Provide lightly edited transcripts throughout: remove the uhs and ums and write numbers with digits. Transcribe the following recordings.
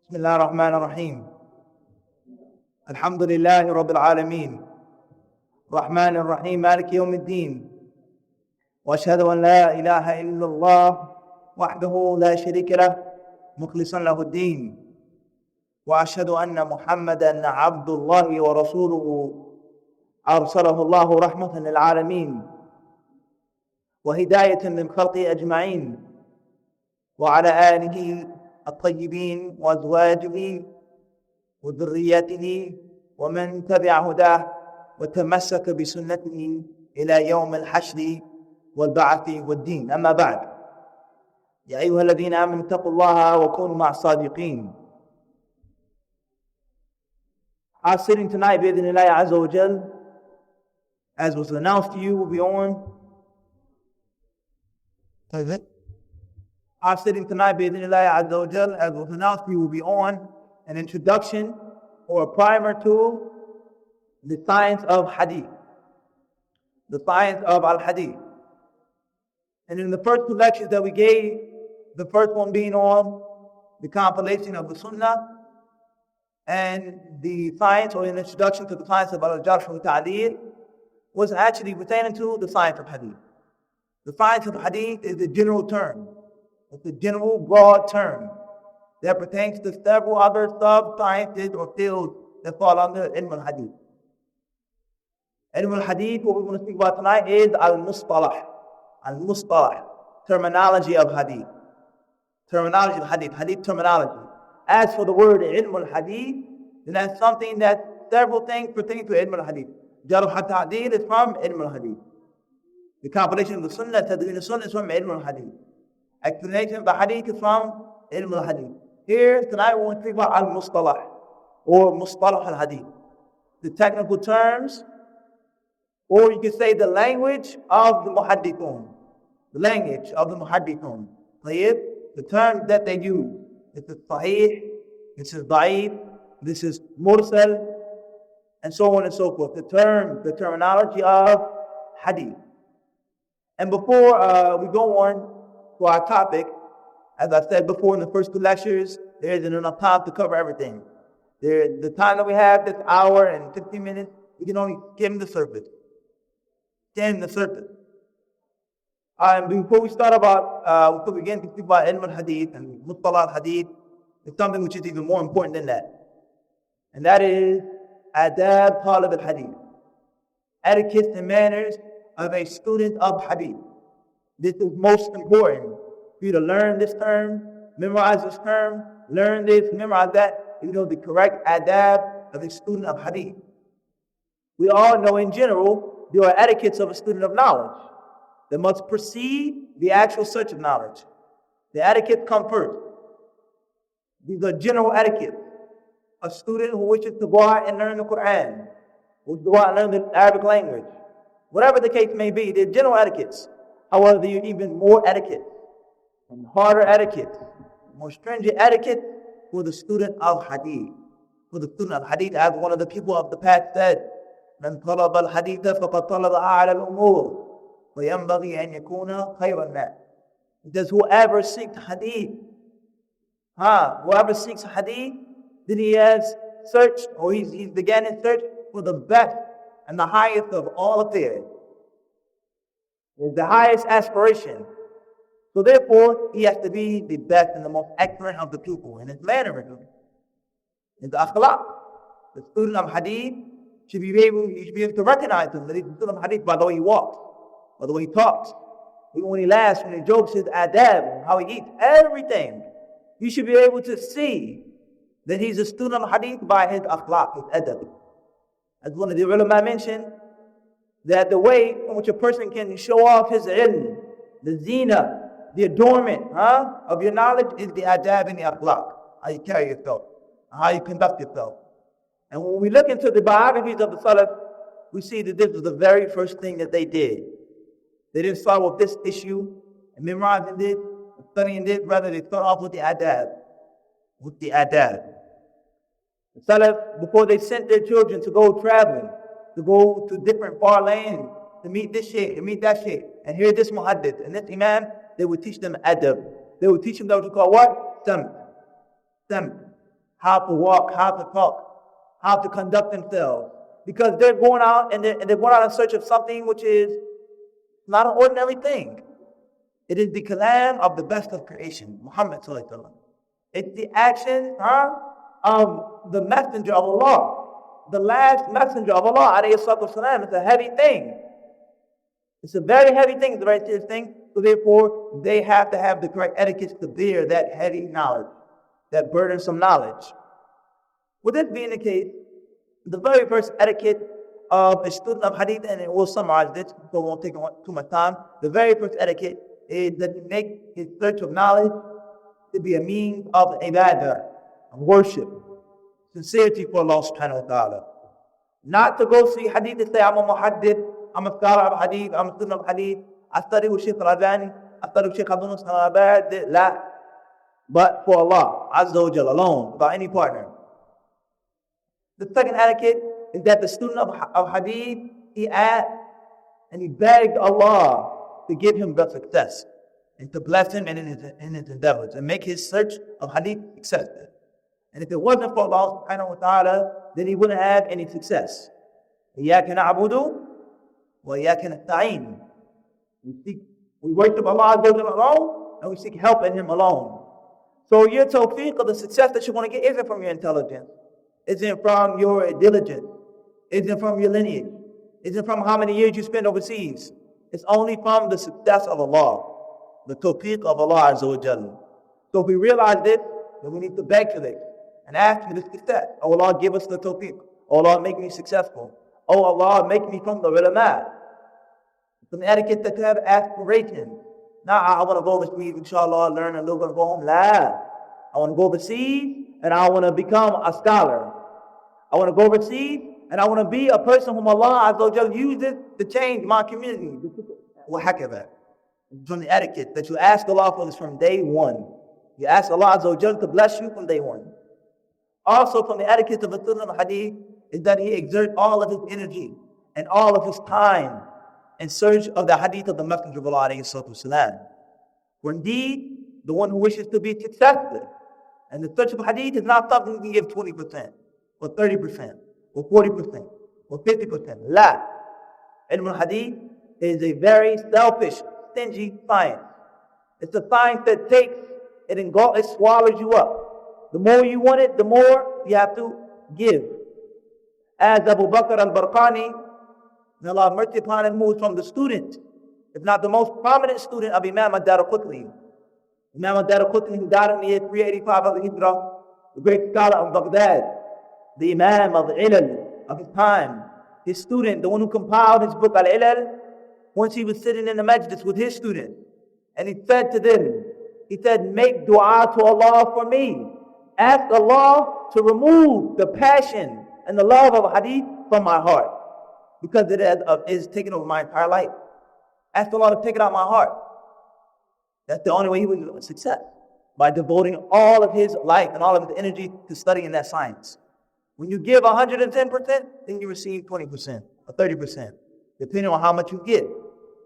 بسم الله الرحمن الرحيم الحمد لله رب العالمين الرحمن الرحيم مالك يوم الدين وأشهد أن لا إله إلا الله وحده لا شريك له مخلصا له الدين وأشهد أن محمدا عبد الله ورسوله أرسله الله رحمة للعالمين وهداية للخلق أجمعين وعلى آله الطيبين وأزواجه وذريته ومن تبع هداه وتمسك بسنته إلى يوم الحشر والبعث والدين. أما بعد، يا أيها الذين آمنوا اتقوا الله وكونوا مع الصادقين. Our sitting tonight, بإذن الله عز وجل, as was announced to you, will be on. Our sitting tonight, بإذن الله عز وجل, as was announced to you, will be on an introduction or a primer to the science of Hadith, the science of al-Hadith. And in the first two lectures that we gave, the first one being on the compilation of the Sunnah and the science or an introduction to the science of al-Jarh wa Ta'deel, was actually pertaining to the science of Hadith. The science of Hadith is a general term. It's a general, broad term that pertains to several other sub-sciences or fields that fall under Ilm al-Hadith. Ilm al-Hadith, what we're going to speak about tonight, is al-Mustalah. Al-Mustalah, terminology of Hadith. Terminology of Hadith, Hadith terminology. As for the word Ilm al-Hadith, then that's something that several things pertain to Ilm al-Hadith. Jarh wa Ta'deel is from Ilm al-Hadith. The compilation of the Sunnah, Tadween al-Sunnah is from Ilm al-Hadith. Explanation of the Hadith is from Ilm al-Hadith. Here, tonight we want to speak about al-Mustalah, or Mustalah al-Hadith. The technical terms, or you could say the language of the Muhaddithun. The language of the Muhaddithun. The terms that they use. This is Sahih, this is Da'if, this is Mursal, and so on and so forth. The terminology of Hadith. And before we go on to our topic, as I said before in the first two lectures, there isn't enough time to cover everything. The time that we have, this hour and 15 minutes, we can only skim the surface. Skim the surface. And before we start before we begin to speak about Ilm al-Hadith and Mustalah al-Hadith, there's something which is even more important than that. And that is Adab Talib al-Hadith. Etiquette and manners of a student of Hadith. This is most important for you to learn this term, memorize this term, learn this, memorize that, you know the correct adab of a student of Hadith. We all know in general there are etiquettes of a student of knowledge that must precede the actual search of knowledge. The etiquette come first. These are general etiquettes. A student who wishes to go out and learn the Quran, who go out and learn the Arabic language, whatever the case may be, they're general etiquettes. However, there are even more etiquette and harder etiquette, more stringent etiquette for the student of Hadith. For the student of Hadith, as one of the people of the past said, من طلب الحديث فقد طلب أعلى الأمور وينبغي أن يكون خير الناس. It says, whoever seeks Hadith, then he has searched, or he's began his search for the best and the highest of all affairs. It's the highest aspiration. So therefore, he has to be the best and the most excellent of the people in his mannerism, in the akhlaq. The student of Hadith should be able to recognize him, that he's a student of Hadith by the way he walks, by the way he talks, even when he laughs, when he jokes, his adab, how he eats, everything. You should be able to see that he's a student of Hadith by his akhlaq, his adab. As one of the ulama mentioned, that the way in which a person can show off his ilm, the zina, the adornment of your knowledge is the adab and the akhlaq. How you carry yourself, how you conduct yourself. And when we look into the biographies of the Salaf, we see that this was the very first thing that they did. They didn't start with this issue and memorizing this, and studying this, rather they start off with the adab. With the adab. The Salaf, before they sent their children to go traveling, to go to different far lands, to meet this shaykh, and meet that shaykh, and hear this muhaddith, and this imam, they would teach them adab. They would teach them what we call what? Samt. how to walk, how to talk, how to conduct themselves. Because they're going out and they're going out in search of something which is not an ordinary thing. It is the kalam of the best of creation, Muḥammad sallallahu alaihi wasallam. It's the action of the messenger of Allah. The last messenger of Allah, alayhi salatu wasalam. It's a heavy thing. It's a very heavy thing. It's a very serious thing. So therefore, they have to have the correct etiquette to bear that heavy knowledge, that burdensome knowledge. With this being the case, the very first etiquette of a student of hadith, and we'll summarize this, so it won't take too much time. The very first etiquette is that he make his search of knowledge to be a means of ibadah, of worship, sincerity for Allah subhanahu wa ta'ala. Not to go see hadith and say, I'm a muhaddith, I'm a scholar of hadith, I'm a student of hadith, I study with Shaykh al-Albani, I study with Shaykh al-Ḥamīd, la. But for Allah, Azza wa Jalla, alone, without any partner. The second etiquette is that the student of hadith, he asked and he begged Allah to give him the success and to bless him in his endeavors and make his search of hadith successful. And if it wasn't for Allah subhanahu wa ta'ala, then he wouldn't have any success. إِيَّاكَ نَعْبُدُ وَإِيَّاكَ نَسْتَعِينُ. We worship Allah alone, and we seek help in Him alone. So your tawfiq of the success that you want to get isn't from your intelligence, isn't from your diligence, isn't from your lineage, isn't from how many years you spend overseas. It's only from the success of Allah, the tawfiq of Allah Azza wa Jalla. So if we realize this, then we need to beg for this and ask for this success. Oh Allah, give us the tawfiq. Oh Allah, make me successful. Oh Allah, make me from the ulama. From the etiquette that you have aspirations. Now I want to go overseas, inshallah, learn a little bit, go home. La. I want to go overseas and I want to become a scholar. I want to go overseas and I want to be a person whom Allah Azza wa Jalla uses to change my community. وهكذا. From the etiquette that you ask Allah for this from day one. You ask Allah Azza wa Jalla to bless you from day one. Also from the etiquette of a student of hadith is that he exerts all of his energy and all of his time in search of the hadith of the Messenger of Allah alayhi salatu wasalam. For indeed, the one who wishes to be successful, and the search of hadith is not something you can give 20%, or 30%, or 40%, or 50%. La. Ilm al-hadith is a very selfish, stingy science. It's a science that it swallows you up. The more you want it, the more you have to give. As Abu Bakr al-Barqani, may Allah have mercy upon him, who was from the student, if not the most prominent student of Imam al-Daraqutni. Imam al-Daraqutni, who died in the year 385 of the Hijrah, the great scholar of Baghdad, the Imam of the Ilal of his time, his student, the one who compiled his book Al-Ilal, once he was sitting in the Masjid with his students, and he said to them, he said, make dua to Allah for me. Ask Allah to remove the passion and the love of hadith from my heart, because it is taking over my entire life. Ask Allah to take it out of my heart. That's the only way he will get success, by devoting all of his life and all of his energy to studying that science. When you give 110%, then you receive 20% or 30%, depending on how much you give.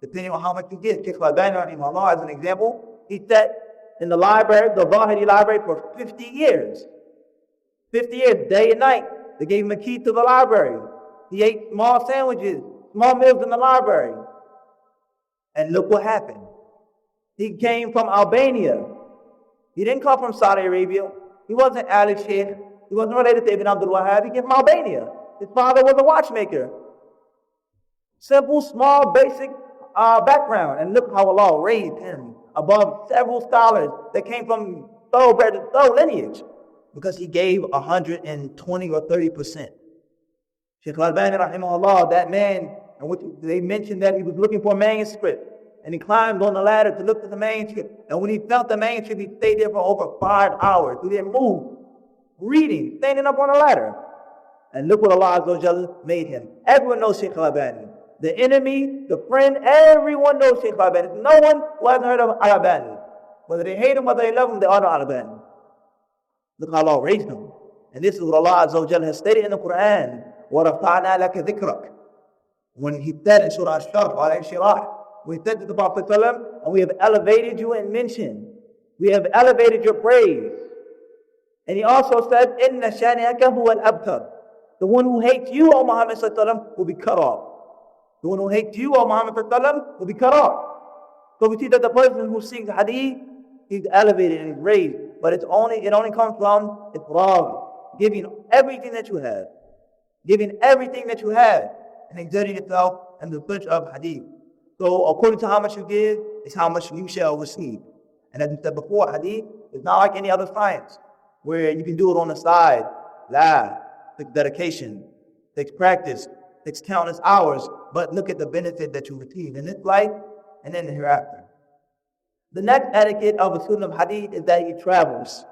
Depending on how much you give. Shaykh al-Albani, rahimahullah, as an example, he sat in the library, the Zahiri library, for 50 years. 50 years, day and night. They gave him a key to the library. He ate small sandwiches, small meals in the library. And look what happened. He came from Albania. He didn't come from Saudi Arabia. He wasn't Ali Sheikh. He wasn't related to Ibn Abdul Wahhab. He came from Albania. His father was a watchmaker. Simple, small, basic background. And look how Allah raised him above several scholars that came from thoroughbred lineage, because he gave 120 or 30%. Shaykh al-Albani, rahimahullah, that man, in which they mentioned that he was looking for a manuscript, and he climbed on the ladder to look at the manuscript, and when he felt the manuscript, he stayed there for over 5 hours. He didn't move, reading, standing up on the ladder. And look what Allah Azza wa Jalla made him. Everyone knows Shaykh al-Albani. The enemy, the friend, everyone knows Shaykh al-Albani. No one who hasn't heard of al-Albani. Whether they hate him, whether they love him, they honor al-Albani. Look how Allah raised him. And this is what Allah Azza wa Jalla has stated in the Quran. وَرَفَعْنَا لَكَ ذِكْرَكَ. When he said in Surah Sharīʿah, we said to the Prophet ﷺ, and we have elevated you in mention. We have elevated your praise. And he also said, إِنَّ شَانِئَكَ هُوَ الْأَبْتَرُ. The one who hates you, O Muhammad sallallahu will be cut off. The one who hates you, O Muhammad sallallahu will be cut off. So we see that the person who sings hadith, he's elevated and he's raised. But it only comes from ifrag, giving everything that you have. Giving everything that you have and exerting yourself in the search of hadith. So according to how much you give, is how much you shall receive. And as we said before, hadith is not like any other science, where you can do it on the side. Takes dedication, takes practice, takes countless hours, but look at the benefit that you receive in this life and in the hereafter. The next etiquette of a student of hadith is that he travels.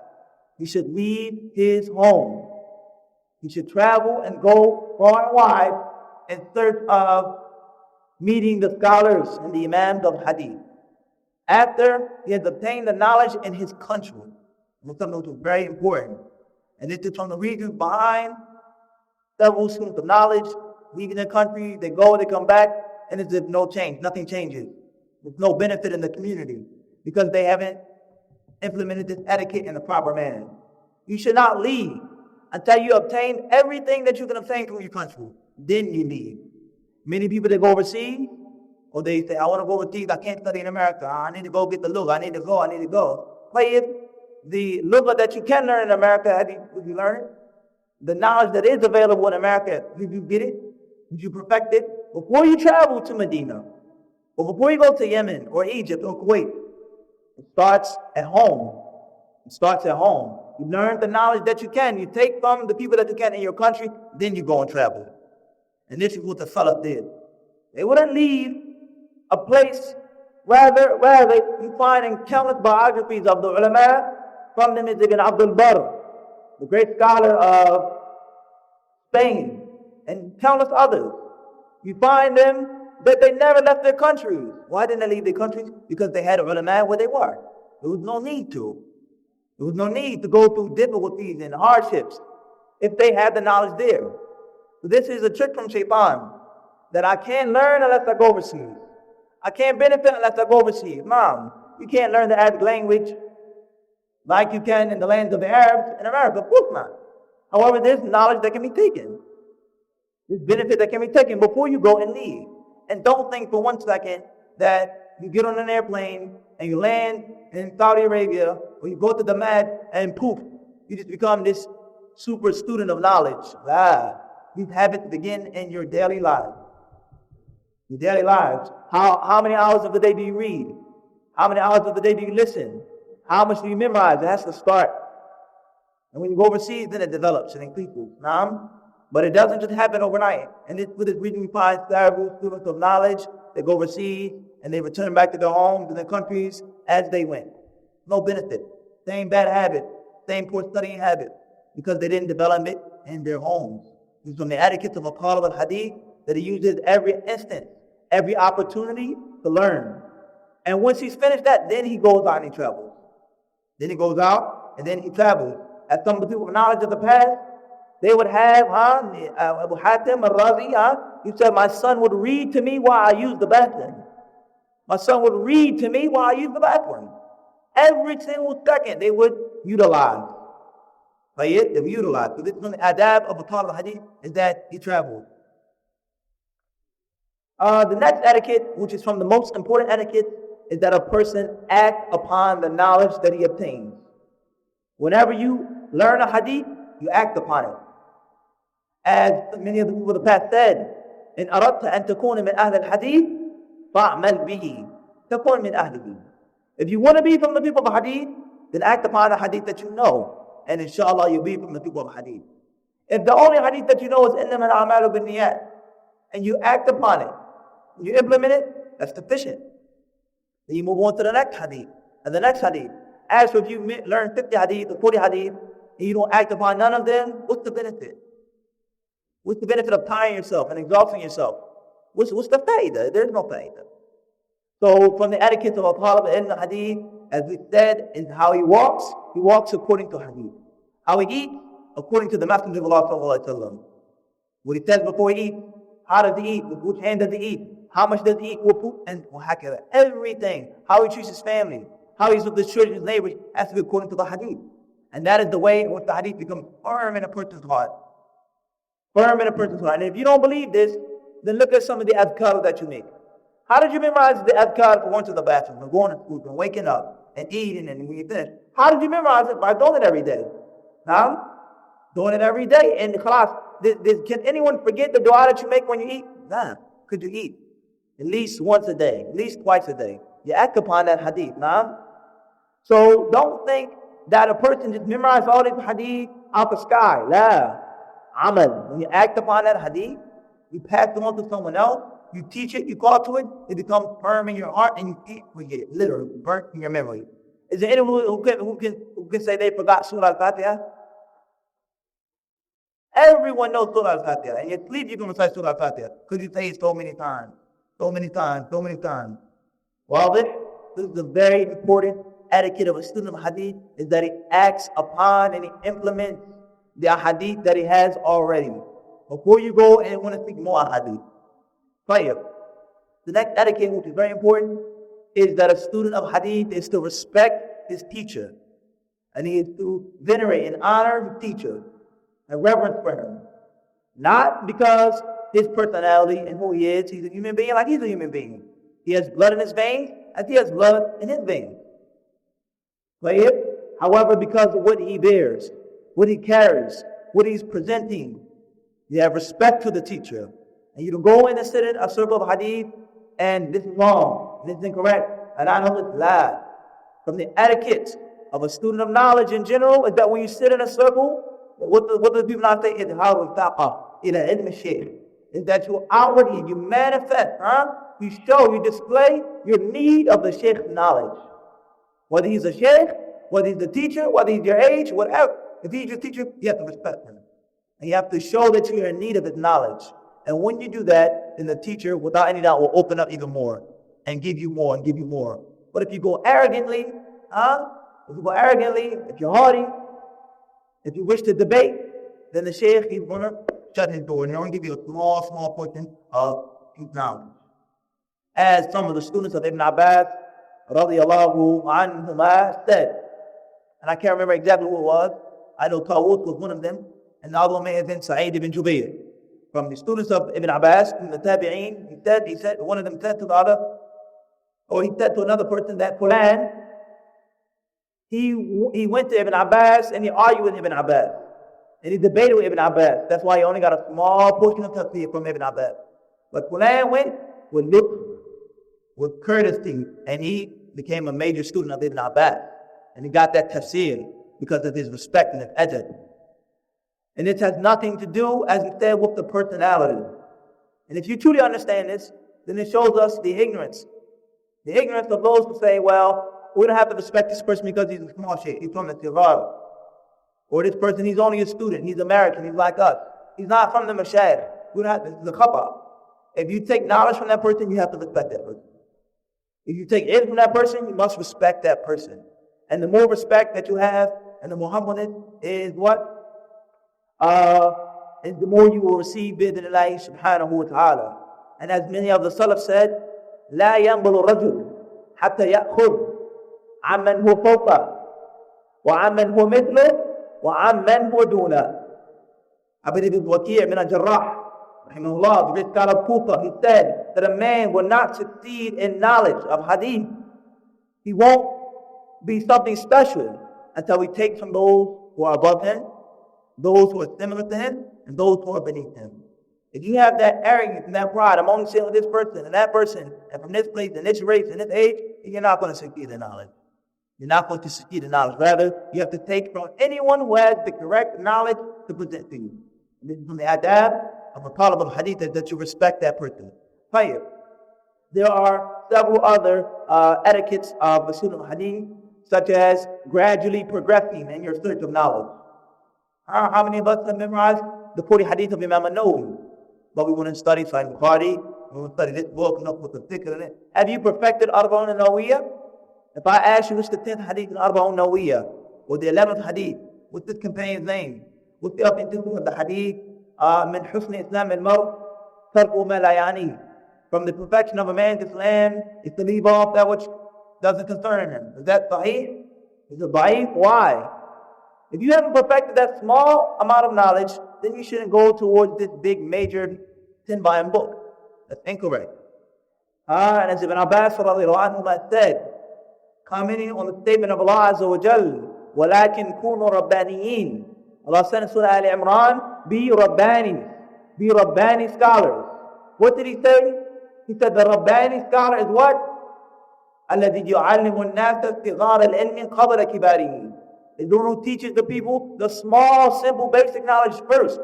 He should leave his home. He should travel and go far and wide in search of meeting the scholars and the imams of hadith. After he has obtained the knowledge in his country, something which is very important. And this is from the reasons behind several students of knowledge leaving their country, they go, they come back, and it's no change, nothing changes. There's no benefit in the community because they haven't implemented this etiquette in the proper manner. You should not leave until you obtain everything that you can obtain from your country. Then you leave. Many people that go overseas, or they say, I want to go overseas, I can't study in America, I need to go get the lugha, I need to go. But if the lugha that you can learn in America, would you learn it? The knowledge that is available in America, did you get it? Did you perfect it? Before you travel to Medina, or before you go to Yemen, or Egypt, or Kuwait, it starts at home. It starts at home. You learn the knowledge that you can. You take from the people that you can in your country, then you go and travel. And this is what the Salaf did. They wouldn't leave a place, rather you find in countless biographies of the ulama, from them is Ibn Abdul Barr, the great scholar of Spain, and countless others. You find them that they never left their countries. Why didn't they leave their countries? Because they had ulama where they were. There was no need to. There was no need to go through difficulties and hardships if they had the knowledge there. So this is a trick from Shaitan, that I can't learn unless I go overseas. I can't benefit unless I go overseas. Mom, you can't learn the Arabic language like you can in the lands of the Arabs in America. Of course not. However, there's knowledge that can be taken. There's benefit that can be taken before you go and leave. And don't think for 1 second that you get on an airplane and you land in Saudi Arabia, or you go to the Masjid and poof, you just become this super student of knowledge. These habits begin in your daily life. Your daily lives. How many hours of the day do you read? How many hours of the day do you listen? How much do you memorize? It has to start. And when you go overseas, then it develops and increases. But it doesn't just happen overnight. And for this reason, we find several students of knowledge that go overseas and they return back to their homes and their countries as they went. No benefit. Same bad habit. Same poor studying habit. Because they didn't develop it in their homes. It's from the etiquette of a talib al-hadith that he uses every instant, every opportunity to learn. And once he's finished that, then he goes out and he travels. Then he goes out and then he travels. As some of the people with knowledge of the past, they would have, Abu Hatim al-Razi, he said, my son would read to me while I use the bathroom. My son would read to me while I use the bathroom. Every single second they would utilize. They would utilize. So this is one of the adab of a talib al-hadith, is that he traveled. The next etiquette, which is from the most important etiquette, is that a person act upon the knowledge that he obtains. Whenever you learn a hadith, you act upon it. As many of the people of the past said, إن أردت أن تكون من أهل الحديث فاعمل به تكون من أهله. If you want to be from the people of hadith, then act upon the hadith that you know, and inshallah you'll be from the people of hadith. If the only hadith that you know is إنما الأعمال بالنيات, and you act upon it, and you implement it, that's sufficient. Then you move on to the next hadith, and the next hadith. As for if you learn 50 hadith or 40 hadith, and you don't act upon none of them, what's the benefit? What's the benefit of tiring yourself and exhausting yourself? What's the faidah? There's no faidah. So from the etiquette of a talib in the hadith, as we said, is how he walks according to hadith. How he eats, according to the Messenger of Allah sallallahu alaihi wasallam. What he says before he eats, how does he eat, with which hand does he eat, how much does he eat, and everything. How he treats his family, how he's with his children, his neighbors, has to be according to the hadith. And that is the way in which the hadith becomes firm in a person's heart. Firm in a person's heart. And if you don't believe this, then look at some of the adhkar that you make. How did you memorize the adhkar for going to the bathroom, and going to school, and waking up, and eating, and when you finish? How did you memorize it? By doing it every day. Now, doing it every day. And khalas, can anyone forget the dua that you make when you eat? Nah. Could you eat? At least once a day, at least twice a day. You act upon that hadith. Nah. So don't think that a person just memorized all these hadith out the sky. La. Amal. When you act upon that hadith, you pass it on to someone else, you teach it, you call to it, it becomes firm in your heart, and you can't forget it. Literally, burnt in your memory. Is there anyone who can say they forgot Surah Al-Fatiha? Everyone knows Surah Al-Fatiha. And in your sleep, you're going to say Surah Al-Fatiha because you say it so many times. So many times. Well, this is a very important etiquette of a student of hadith, is that he acts upon and he implements the hadith that he has already. Before you go and want to speak more hadith. The next etiquette, which is very important, is that a student of hadith is to respect his teacher. And he is to venerate and honor his teacher and reverence for him. Not because his personality and who he is, he's a human being like he's a human being. He has blood in his veins as he has blood in his veins. However, because of what he bears, what he carries, what he's presenting, you have respect to the teacher. And you don't go in and sit in a circle of hadith and this is wrong, this is incorrect, and I know this lie. From the etiquette of a student of knowledge in general is that when you sit in a circle, what do people not say? Is that you outwardly, you manifest, you show, you display your need of the sheikh's knowledge. Whether he's a sheikh, whether he's a teacher, whether he's your age, whatever. If he's your teacher, you have to respect him. And you have to show that you're in need of his knowledge. And when you do that, then the teacher, without any doubt, will open up even more and give you more and give you more. But if you go arrogantly, if you're haughty, if you wish to debate, then the sheikh is going to shut his door and he'll only give you a small portion of his knowledge. As some of the students of Ibn Abbas, radiyallahu anhuma, said, and I can't remember exactly who it was. I know Tawus was one of them, and the other one may have been Sa'id ibn Jubayr. From the students of Ibn Abbas, from the Tabi'een, he said, one of them said to the other, or he said to another person that Fulan, he went to Ibn Abbas and he argued with Ibn Abbas. And he debated with Ibn Abbas. That's why he only got a small portion of tafsir from Ibn Abbas. But Fulan went with lip, with courtesy, and he became a major student of Ibn Abbas. And he got that tafsir because of his respect and his adab. And it has nothing to do, as we said, with the personality. And if you truly understand this, then it shows us the ignorance. The ignorance of those who say, well, we don't have to respect this person because he's a small sheikh, he's from the Tirara. Or this person, he's only a student, he's American, he's like us. He's not from the Masjid. We don't have to, this is a khata. If you take knowledge from that person, you have to respect that person. If you take it from that person, you must respect that person. And the more respect that you have, and the more humbleness is what? And the more you will receive bi'idhnillahi subhanahu wa ta'ala. And as many of the Salaf said, لا ينبل الرجل حتى يأخذ عمن هو فوقه وعمن هو مثله وعمن هو دونه. I believe it was Waqi' ibn al-Jarrah, rahimahullah, the great scholar of Kufa, he said that a man will not succeed in knowledge of hadith. He won't be something special until he takes from those who are above him, those who are similar to him, and those who are beneath him. If you have that arrogance and that pride, I'm only sitting with this person and that person, and from this place and this race and this age, you're not going to succeed in knowledge. You're not going to succeed in knowledge. Rather, you have to take from anyone who has the correct knowledge to present to you. And this is from the adab of a talib of hadith, that you respect that person. Fire. There are several other etiquettes of the student of hadith, such as gradually progressing in your search of knowledge. How many of us have memorized the 40 hadith of Imam al-Nawawi? But we want to study Sahih Bukhari, we want to study this book, and with the thicker in it. Have you perfected Arba'un al-Nawawiyah? If I ask you what's the 10th hadith in Arba'un al-Nawawiyah, or the 11th hadith, what's this companion's name? What's the up-and-doing of the hadith? Min husn Islam al-Mar, tarku ma la yani. From the perfection of a man's Islam is to leave off that which doesn't concern him. Is that sahih? Is it da'if? Why? If you haven't perfected that small amount of knowledge, then you shouldn't go towards this big, major 10-volume book. That's incorrect. And as Ibn Abbas said, commenting on the statement of Allah Azza wa Jal, وَلَكِنْ كُونُوا رَبَّانِيِّينَ. Allah said in Surah Al-Imran, be Rabbani scholars. What did he say? He said the Rabbani scholar is what? الَّذِي يُعَلِّمُ النَّاسَ صِغَارَ الْعِلْمِ قَبْلَ كِبَارِهِ. Is the one who teaches the people the small, simple, basic knowledge first,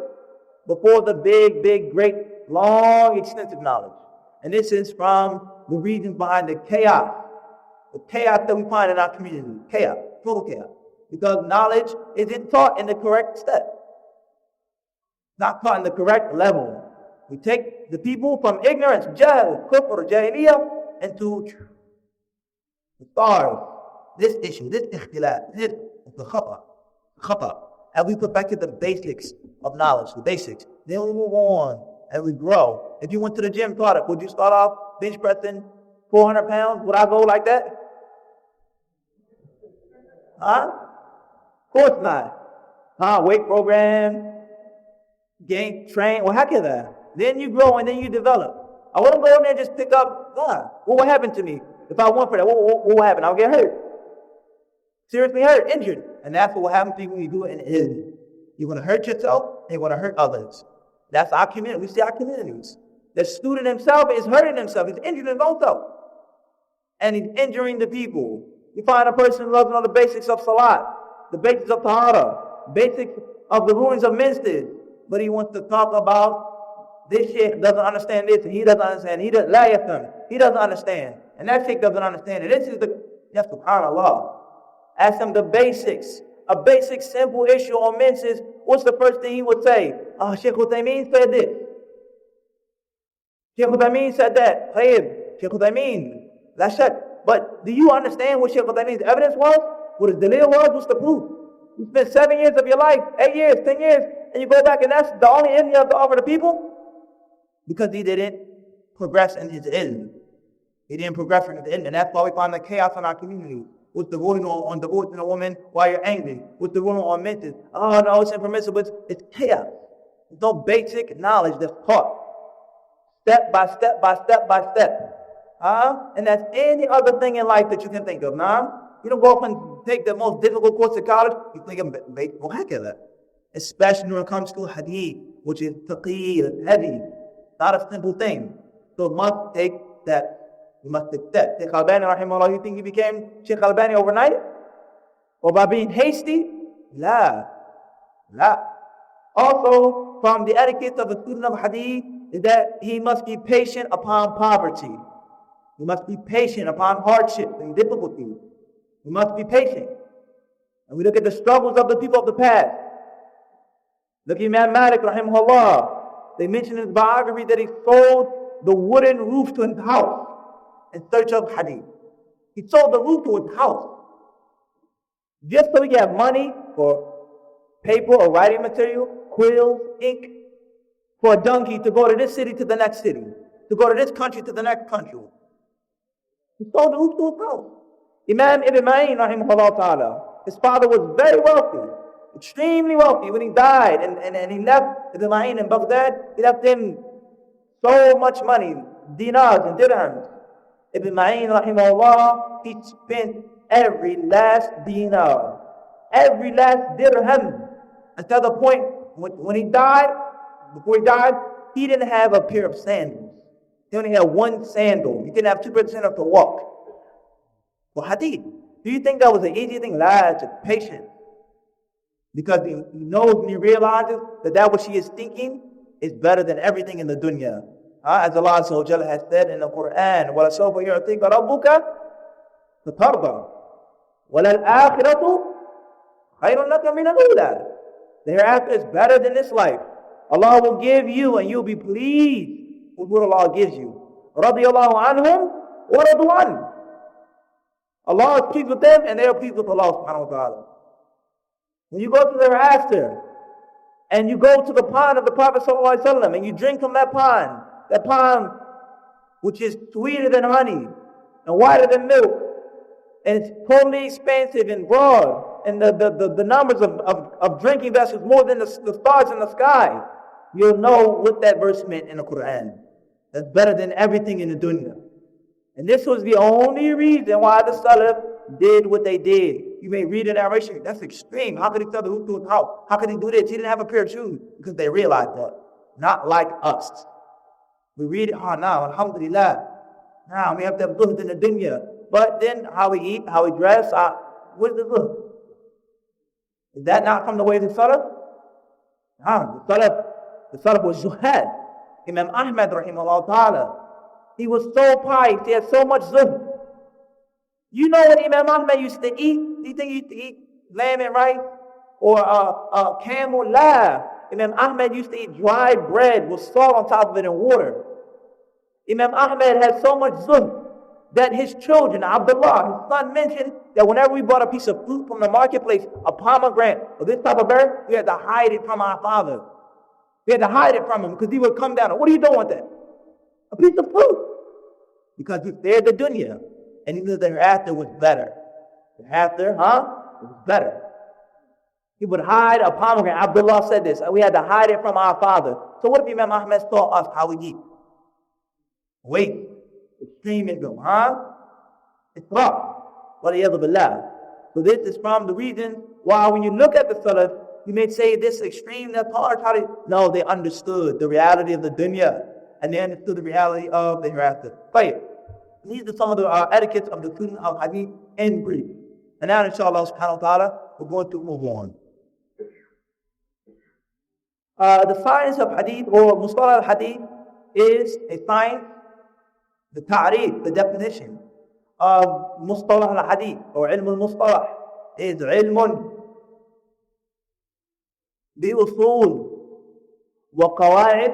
before the big, great, long, extensive knowledge. And this is from the reasons behind the chaos that we find in our community. Chaos, total chaos. Because knowledge isn't taught in the correct step. Not taught in the correct level. We take the people from ignorance, jahl, kufr, jahiliyah, into the stars. This issue, this ikhtilaf, this is the khata. And we perfected the basics of knowledge, the basics. Then we move on and we grow. If you went to the gym, would you start off bench pressing 400 pounds? Would I go like that? Huh? Of course not. Weight program, train. Well, how can that? Then you grow and then you develop. I wouldn't go in there and just pick up. What would happen to me if I went for that? What would happen? I'll get hurt. Seriously hurt, injured. And that's what will happen to you when you do it in Islam. You're going to hurt yourself and you're going to hurt others. That's our community. We see our communities. The student himself is hurting himself. He's injuring his own self. And he's injuring the people. You find a person who doesn't know the basics of salat, the basics of tahara, basics of the rulings of masjid, but he wants to talk about this sheikh doesn't understand this and he doesn't understand. He doesn't understand. And that sheikh doesn't understand it. This is yes, subhanAllah. Ask him the basics. A basic, simple issue on menses. What's the first thing he would say? Shaykh Uthaymeen said this. Shaykh Uthaymeen said that. Shaykh Uthaymeen. That's it. But do you understand what Shaykh Uthaymeen's evidence was? What his dalil was? What's the proof? You spent 7 years of your life, 8 years, 10 years, and you go back and that's the only ilm you have to offer the people? Because he didn't progress in his ilm. He didn't progress in his ilm. And that's why we find the chaos in our community. What's the ruling on divorcing a woman while you're angry? What's the ruling on menses? Oh no, it's impermissible. It's chaos. There's no basic knowledge that's taught. Step by step by step by step. And that's any other thing in life that you can think of. You don't go up and take the most difficult course of college. You think of that. Especially when it comes to hadith, which is thaqeel, heavy. Not a simple thing. So it must take that. You must accept. Shaykh Albani, rahimahullah, you think he became Shaykh Albani overnight? Or by being hasty? La. Also, from the etiquette of the student of hadith is that he must be patient upon poverty. He must be patient upon hardships and difficulties. He must be patient. And we look at the struggles of the people of the past. Look at Imam Malik, rahimahullah. They mention in his biography that he sold the wooden roof to his house in search of hadith. He sold the roof to his house just so he could have money for paper or writing material, quills, ink, for a donkey to go to this city to the next city, to go to this country to the next country. He sold the roof to his house. Imam Ibn Ma'in, rahimahullah ta'ala, his father was very wealthy, extremely wealthy. When he died and he left Ibn Ma'in in Baghdad, he left him so much money, dinars and dirhams. Ibn Ma'in, rahimahullah, he spent every last dinar, every last dirham, until the point when he died, before he died, he didn't have a pair of sandals. He only had one sandal. He didn't have 2% to walk. Well, hadith, do you think that was an easy thing? La, it's patient. Because he knows and he realizes that what she is thinking is better than everything in the dunya. As Allah has said in the Quran, وَلَسَوْفَ يُعْطِيكَ رَبُّكَ فَتَرْضَى وَلَلْآخِرَةُ خَيْرٌ لَكَ مِنَ الْأُولَى. The hereafter is better than this life. Allah will give you and you'll be pleased with what Allah gives you. رَضِيَ اللَّهُ عَنْهُمْ وَرَضُوا عَنْهُ. Allah is pleased with them and they are pleased with Allah subhanahu wa ta'ala. When you go to the hereafter and you go to the pond of the Prophet sallallahu alaihi wasallam and you drink from that pond which is sweeter than honey and whiter than milk, and it's totally expansive and broad and the numbers of drinking vessels more than the stars in the sky, you'll know what that verse meant in the Quran. That's better than everything in the dunya. And this was the only reason why the Salaf did what they did. You may read a narration, that's extreme. How could he tell the who to his house? How could he do this? He didn't have a pair of shoes. Because they realized that. Not like us. We read it, now, alhamdulillah. Now we have to have zuhd in the dunya. But then how we eat, how we dress, what's the zuhd? Is that not from the way of the Salaf? No, the Salaf was zuhad. Imam Ahmad rahimahullah ta'ala, he was so pious, he had so much zuhd. You know what Imam Ahmad used to eat? Do you think he used to eat lamb and rice? Or camel? La. Imam Ahmad used to eat dry bread with salt on top of it and water. Imam Ahmad had so much zuhd that his children, Abdullah, his son, mentioned that whenever we bought a piece of fruit from the marketplace, a pomegranate or this type of berry, we had to hide it from our father. We had to hide it from him because he would come down. What are you doing with that? A piece of fruit. Because he feared the dunya. And he knew the hereafter was better. The hereafter, it was better. He would hide a pomegranate. Abdullah said this. We had to hide it from our father. So what if Imam Ahmad taught us how we eat? Wait. Extremism, It's rough. So this is from the reason why when you look at the Salaf, you may say this extreme, that's hard. No, they understood the reality of the dunya. And they understood the reality of the hereafter. These are some of the etiquettes of the student of Hadith in brief. And now, inshallah subhanahu wa ta'ala, we're going to move on. The science of Hadith or Mustalah al-Hadith is a science, the ta'rif, the definition of Mustalah al-Hadith or ilm al-Mustalah is ilmun bi-usul wa qawa'id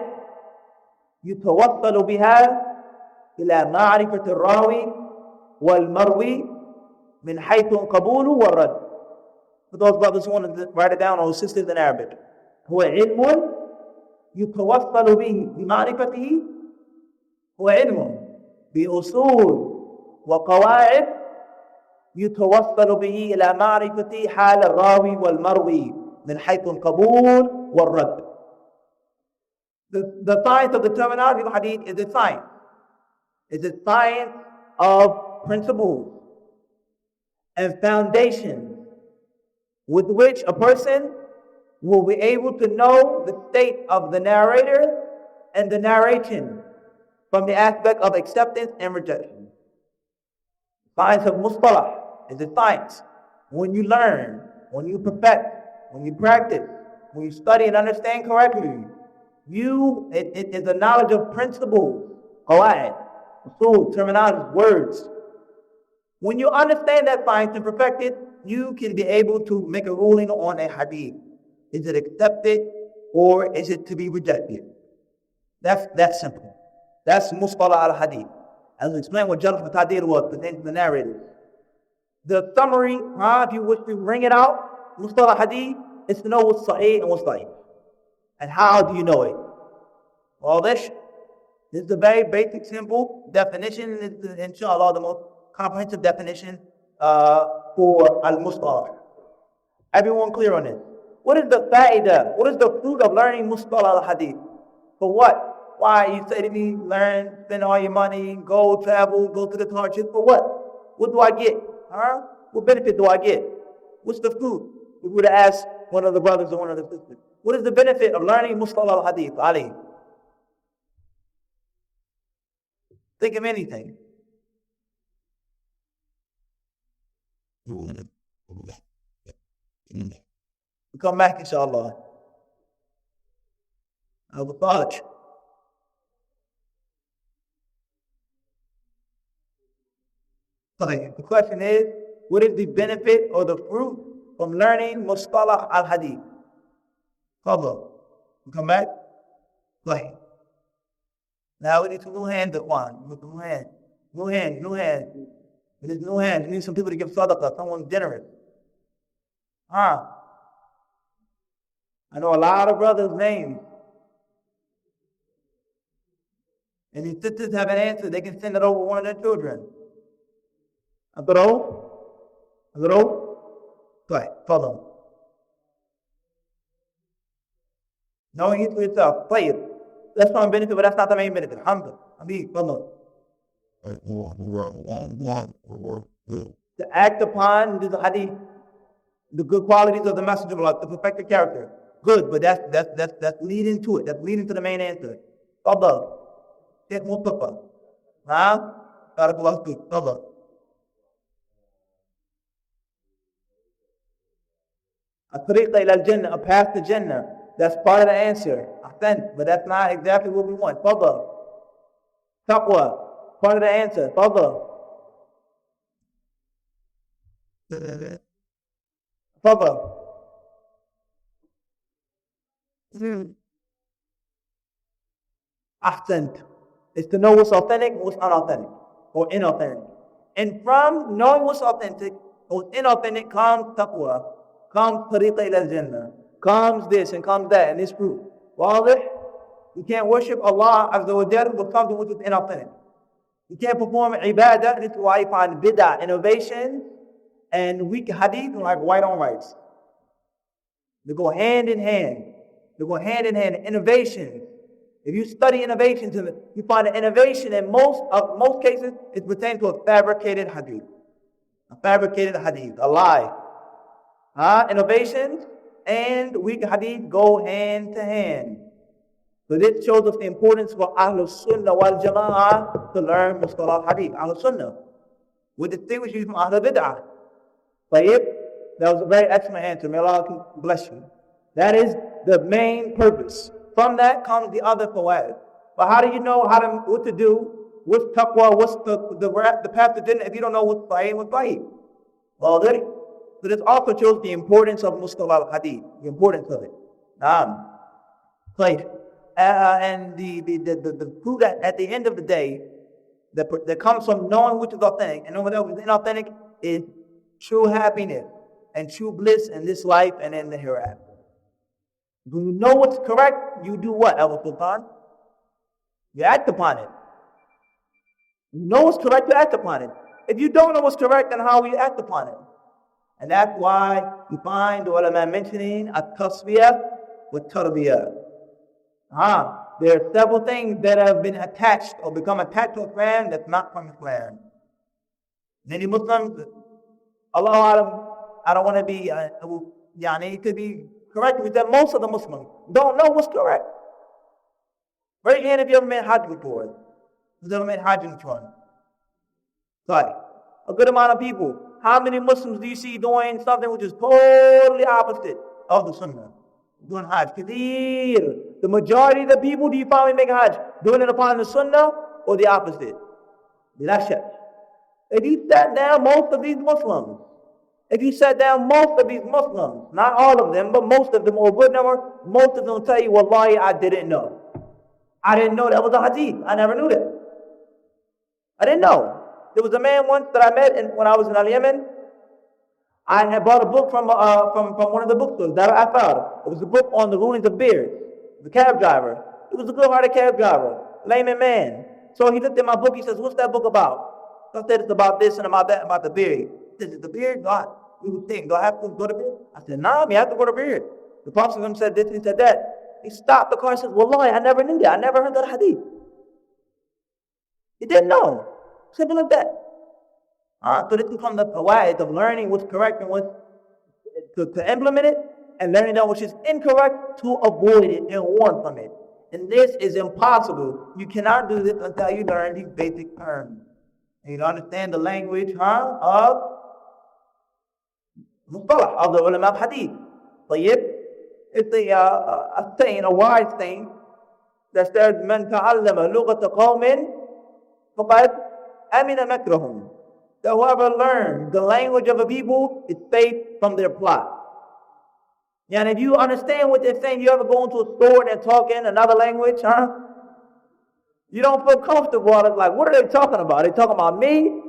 يتوصل بها إلى معرفة الراوي والمروي من حيث القبول والرد. For those brothers who want to write it down, or sisters in Arabic, هو علم يتوصل به بمعرفته، هو علم بأصول وقواعد يتوصل به إلى معرفة حال الراوي والمروي من حيث القبول والرد. The science of the terminology of Hadith is a science. It's a science of principles and foundations with which a person will be able to know the state of the narrator and the narration from the aspect of acceptance and rejection. Science of Mustalah is a science. When you learn, when you perfect, when you practice, when you study and understand correctly, it is a knowledge of principles, qawa'id, usul, terminology, words. When you understand that science and perfect it, you can be able to make a ruling on a hadith. Is it accepted or is it to be rejected? That's simple. That's Mustalah al-Hadith. As we explained what Jarh wa Ta'deel was, the narrative. The summary, if you wish to bring it out, Mustalah al-Hadith, is to know what's sahih and what's da'if. And how do you know it? Well, this is a very basic, simple definition. It's, inshallah, the most comprehensive definition for al-Mustalah. Everyone clear on this? What is the fa'idah? What is the fruit of learning Mustalah al-Hadith? For what? Why? You say to me, learn, spend all your money, go travel, go to the hardship. For what? What do I get? What benefit do I get? What's the fruit? We would have asked one of the brothers or one of the sisters. What is the benefit of learning Mustalah al-Hadith? Ali? Think of anything. We'll come back, inshallah. Abu Taj. The question is, what is the benefit or the fruit from learning Mustalah al-Hadith? We'll come back. Go ahead. Now we need some new hands at one. New hands. We need new hands. We need some people to give sadaqah. Someone generous. I know a lot of brothers' names. And these sisters have an answer. They can send it over one of their children. Adro? طيب تفضل. Knowing it for yourself. طيب. That's one benefit, but that's not the main benefit. Alhamdulillah. Habib, تفضل. To act upon the hadith, the good qualities of the Messenger of Allah, the perfected character. Good, but that's leading to it. That's leading to the main answer. تفضل. Sheikh Mustafa. Huh? Barakallahu feek. تفضل. الطريق إلى الجنة, a path to Jannah. That's part of the answer. Ahsan, but that's not exactly what we want. تفضل. Taqwa, part of the answer. تفضل. تفضل. Ahsant. It's to know what's authentic and what's unauthentic or inauthentic. And from knowing what's authentic or inauthentic comes taqwa, comes tariqa ila al-jannah, comes this and comes that, and this fruit. Wadah? You can't worship Allah Azza wa Jalla with something which is inauthentic. You can't perform ibadah. This is why you find bid'ah, innovation, and weak hadith like white on rice. They go hand in hand. They go hand in hand. Innovation. If you study innovations, you find an innovation in most cases it pertains to a fabricated hadith. A fabricated hadith, a lie. Innovations and weak hadith go hand to hand. So this shows us the importance for Ahlul Sunnah wal Jama'ah to learn Mustalah hadith. Ahlul Sunnah will distinguish you from Ahlul Bid'ah. Tayyib, that was a very excellent answer. May Allah bless you. That is the main purpose. From that comes the other fawaid. But how do you know what to do? What's taqwa? What's the path to Jannah if you don't know what's sahih and what's dhaif? Well, so this also shows the importance of Mustalah al-Hadith, the importance of it. Right. And the fruit at the end of the day that comes from knowing which is authentic and knowing what is inauthentic is true happiness and true bliss in this life and in the hereafter. When you know what's correct, you do what, Abu Sultan? You act upon it. You know what's correct, you act upon it. If you don't know what's correct, then how will you act upon it? And that's why you find the ulama mentioning at-tasfiyah with tarbiyah. There are several things that have been attached or become attached to a Quran that's not from Islam. Many Muslims, I don't want to be, it could be correct with that most of the Muslims don't know what's correct. Raise your hand if you ever made Hajj before. Who's ever made Hajj in front? Sorry. A good amount of people. How many Muslims do you see doing something which is totally opposite of the Sunnah? Doing Hajj. Kathir. The majority of the people, do you find make Hajj doing it upon the Sunnah or the opposite? Bila shak. If you sat down most of these Muslims, not all of them, but most of them, or a good number, most of them will tell you, Wallahi, I didn't know. I didn't know that was a hadith. I never knew that. I didn't know. There was a man once that I met when I was in Yemen. I had bought a book from one of the bookstores, Dar al-Afar. It was a book on the rulings of beards. The cab driver. It was a good-hearted cab driver, layman man. So he looked at my book. He says, "What's that book about?" So I said, "It's about this and about that, about the beard." He says, "The beard, God." We would think, "Do I have to go to beard?" I said, "No, you have to go to beard." The Prophet said this, he said that. He stopped the car and said, "Wallahi, I never knew that. I never heard that hadith." He didn't know. Simple as that. So this becomes the fawaid of learning what's correct and what's to implement it, and learning that which is incorrect to avoid it and warn from it. And this is impossible. You cannot do this until you learn these basic terms. And you understand the language of Mustalah, of the ulama of hadith. It's a saying, a wise saying, that says, "Man ta'allama lughata qawmin faqad amina makrahum." That whoever learns the language of a people is safe from their plot. And if you understand what they're saying, you ever go into a store and they're talking another language, you don't feel comfortable. It's like, what are they talking about? Are they talking about me?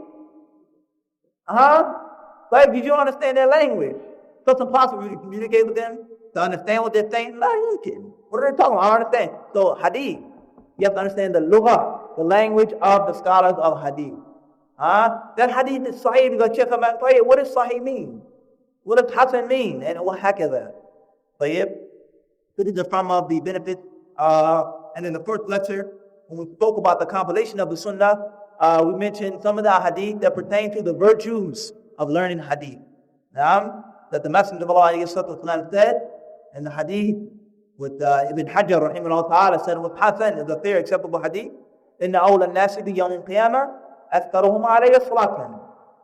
Like, did you understand their language? So it's impossible to communicate with them, to understand what they're saying. No, you're kidding. What are they talking about? I don't understand. So hadith, you have to understand the lugha, the language of the scholars of hadith. That hadith is sahih because Sheikh Ahmad, what does sahih mean? What does Hasan mean? And وهكذا. طيب. So these are some of the benefits. And in the first lecture, when we spoke about the compilation of the Sunnah, we mentioned some of the hadith that pertain to the virtues of learning hadith. That the Messenger of Allah ﷺ said in the hadith with Ibn Hajar rahimahullah ta'ala said with Hasan is a fair acceptable hadith. إِنَّ أَوْلَى النَّاسِ بِيَوْمِ الْقِيَامَةِ أَكْثَرُهُمْ عَلَيَّ صَلَاةً.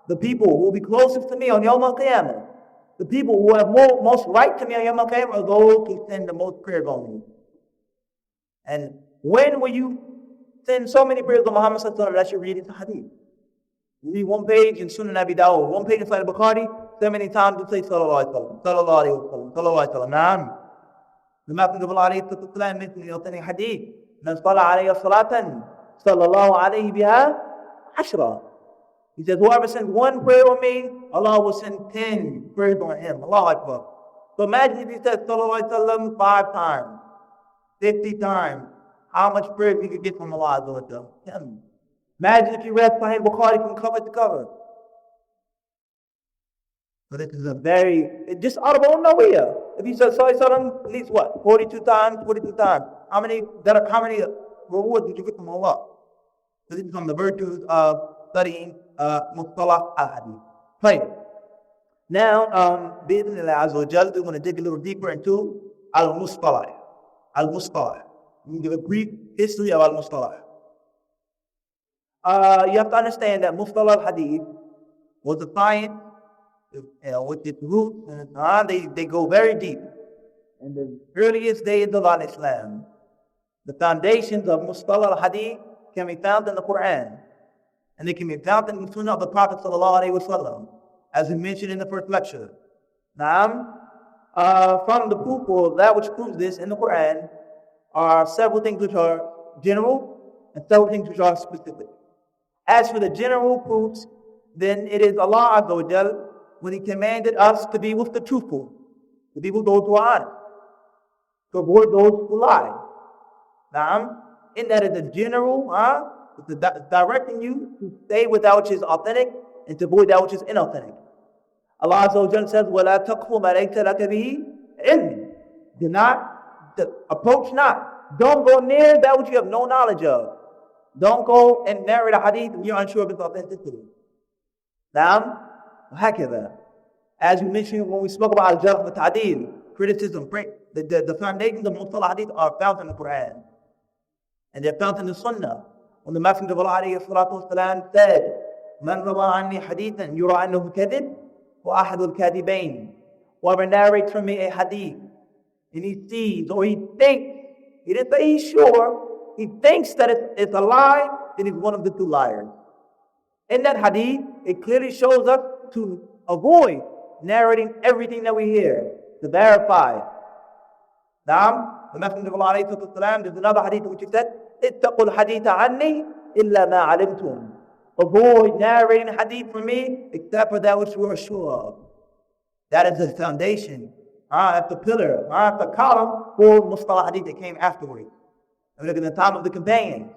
The people who will be closest to me on Yawm al-Qiyamah, the people who have most right to me on Yawm al-Qiyamah are those who send the most prayers on me. And when will you send so many prayers on Muhammad sallallahu alaihi wasallam that you read into hadith? You read one page in Sunan Abi Dawud, one page in Sahih Bukhari, so many times you say sallallahu alaihi wasallam, sallallahu alaihi wasallam, sallallahu alaihi wasallam. Naam. The Messenger of Allah alayhi wasallam mentioned in the authentic hadith, man salla alayhi salatan, sallallahu alayhi biha ashra. He says, whoever sends one prayer on me, Allah will send 10 prayers on him. Allahu Akbar. So imagine if he said sallallahu alaihi wasallam 5 times, 50 times, how much prayer we could get from Allah Azza wa Jalla. Imagine if you read Sahih Bukhari from cover to cover. So this is just out of nowhere. If you said Sallallahu Alaihi Wasallam, at least what? 42 times, 42 times. How many rewards did you get from Allah? So this is from the virtues of studying Mustalah al-Hadith. Right. Now, Bi-idhnillah Azza wa Jalla, we're going to dig a little deeper into al-Mustalah. Al-Mustalah. I'm going to give a brief history of al-Mustalah. You have to understand that Mustalah al-Hadith was a science with its roots, and they go very deep. In the earliest days of Islam, the foundations of Mustalah al-Hadith can be found in the Quran, and they can be found in the Sunnah of the Prophet sallallahu alaihi wasallam, as we mentioned in the first lecture. Now, from the proof of that which proves this in the Quran are several things which are general and several things which are specific. As for the general proofs, then it is Allah Azza wa Jal when He commanded us to be with the truthful, to be with those who are honest, to avoid those who lie. Now, in that is a general, directing you to stay with that which is authentic and to avoid that which is inauthentic. Allah Azza wa Jal says, وَلَا تَقْفُ مَا لَيْسَ لَكَ بِهِ عِلْمٍ. Do not, approach not. Don't go near that which you have no knowledge of. Don't go and narrate a hadith if you're unsure of its authenticity. Now, هكذا. As we mentioned when we spoke about al-Jarh wa Ta'deel, criticism, the foundations of Mustalah hadith are found in the Quran. And they're found in the Sunnah. When the Messenger of Allah alayhi salatu wasalam said, مَنْ رَوَى عَنِّي حَدِيثًا يُرَى أَنَّهُ كَذِبٌ وَأَحَدُ الْكَاذِبَيْنِ. Whoever narrates from me a hadith, and he sees or he thinks, he didn't say he's sure, he thinks that it's a lie, then he's one of the 2 liars. In that hadith, it clearly shows us to avoid narrating everything that we hear, to verify. Now, the Messenger of Allah, there's another hadith which he said, اتقوا الحديث عني إلا ما علمتم. Avoid narrating hadith for me except for that which we are sure of. That is the foundation, that's the pillar, that's the column for Mustalah hadith that came afterwards. And look at the time of the companions.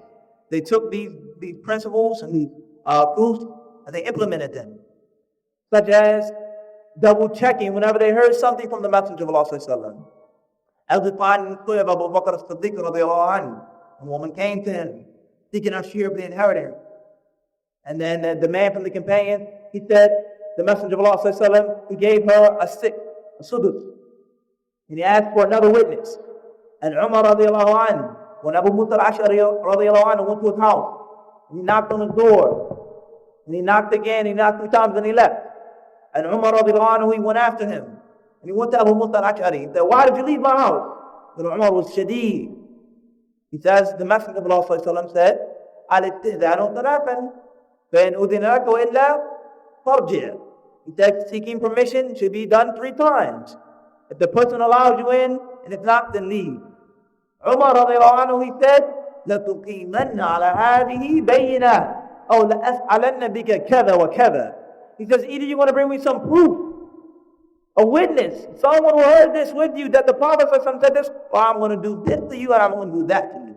They took these principles and these proofs and they implemented them. Such as double checking whenever they heard something from the Messenger of Allah sallallahu alaihi wasallam. As we find in the story of Abu Bakr as-Siddiq radiyallahu anhu, a woman came to him seeking a share of the inheritance. And then the man from the companion, he said, the Messenger of Allah sallallahu alaihi wasallam, he gave her a sudus. And he asked for another witness. And Umar radiyallahu anhu, when Abu Musa al-Ash'ari radiyallahu anhu went to his house, and he knocked on his door, and he knocked again, he knocked 3 times, and he left. And Umar radiyallahu anhu, he went after him. And he went to Abu Musa al-Ash'ari. He said, why did you leave my house? But Umar was shadeed. He says, the Messenger of Allah sallallahu alaihi wasallam said, al-istihzanu thalathan, فَإِنْ أُذِنَ لَكَ وَإِلَّا فَارْجِعْ. He said, seeking permission should be done 3 times. If the person allows you in, and if not, then leave. Umar radiyallahu anhu, he said, لَتُقِيمَنَّ عَلَى هَذِهِ بَيِّنَةً أَوْ لَأَفْعَلَنَّ بِكَ كَذَا وَكَذَا. He says, either you're going to bring me some proof, a witness, someone who heard this with you, that the Prophet said this, or I'm going to do this to you, and I'm going to do that to you.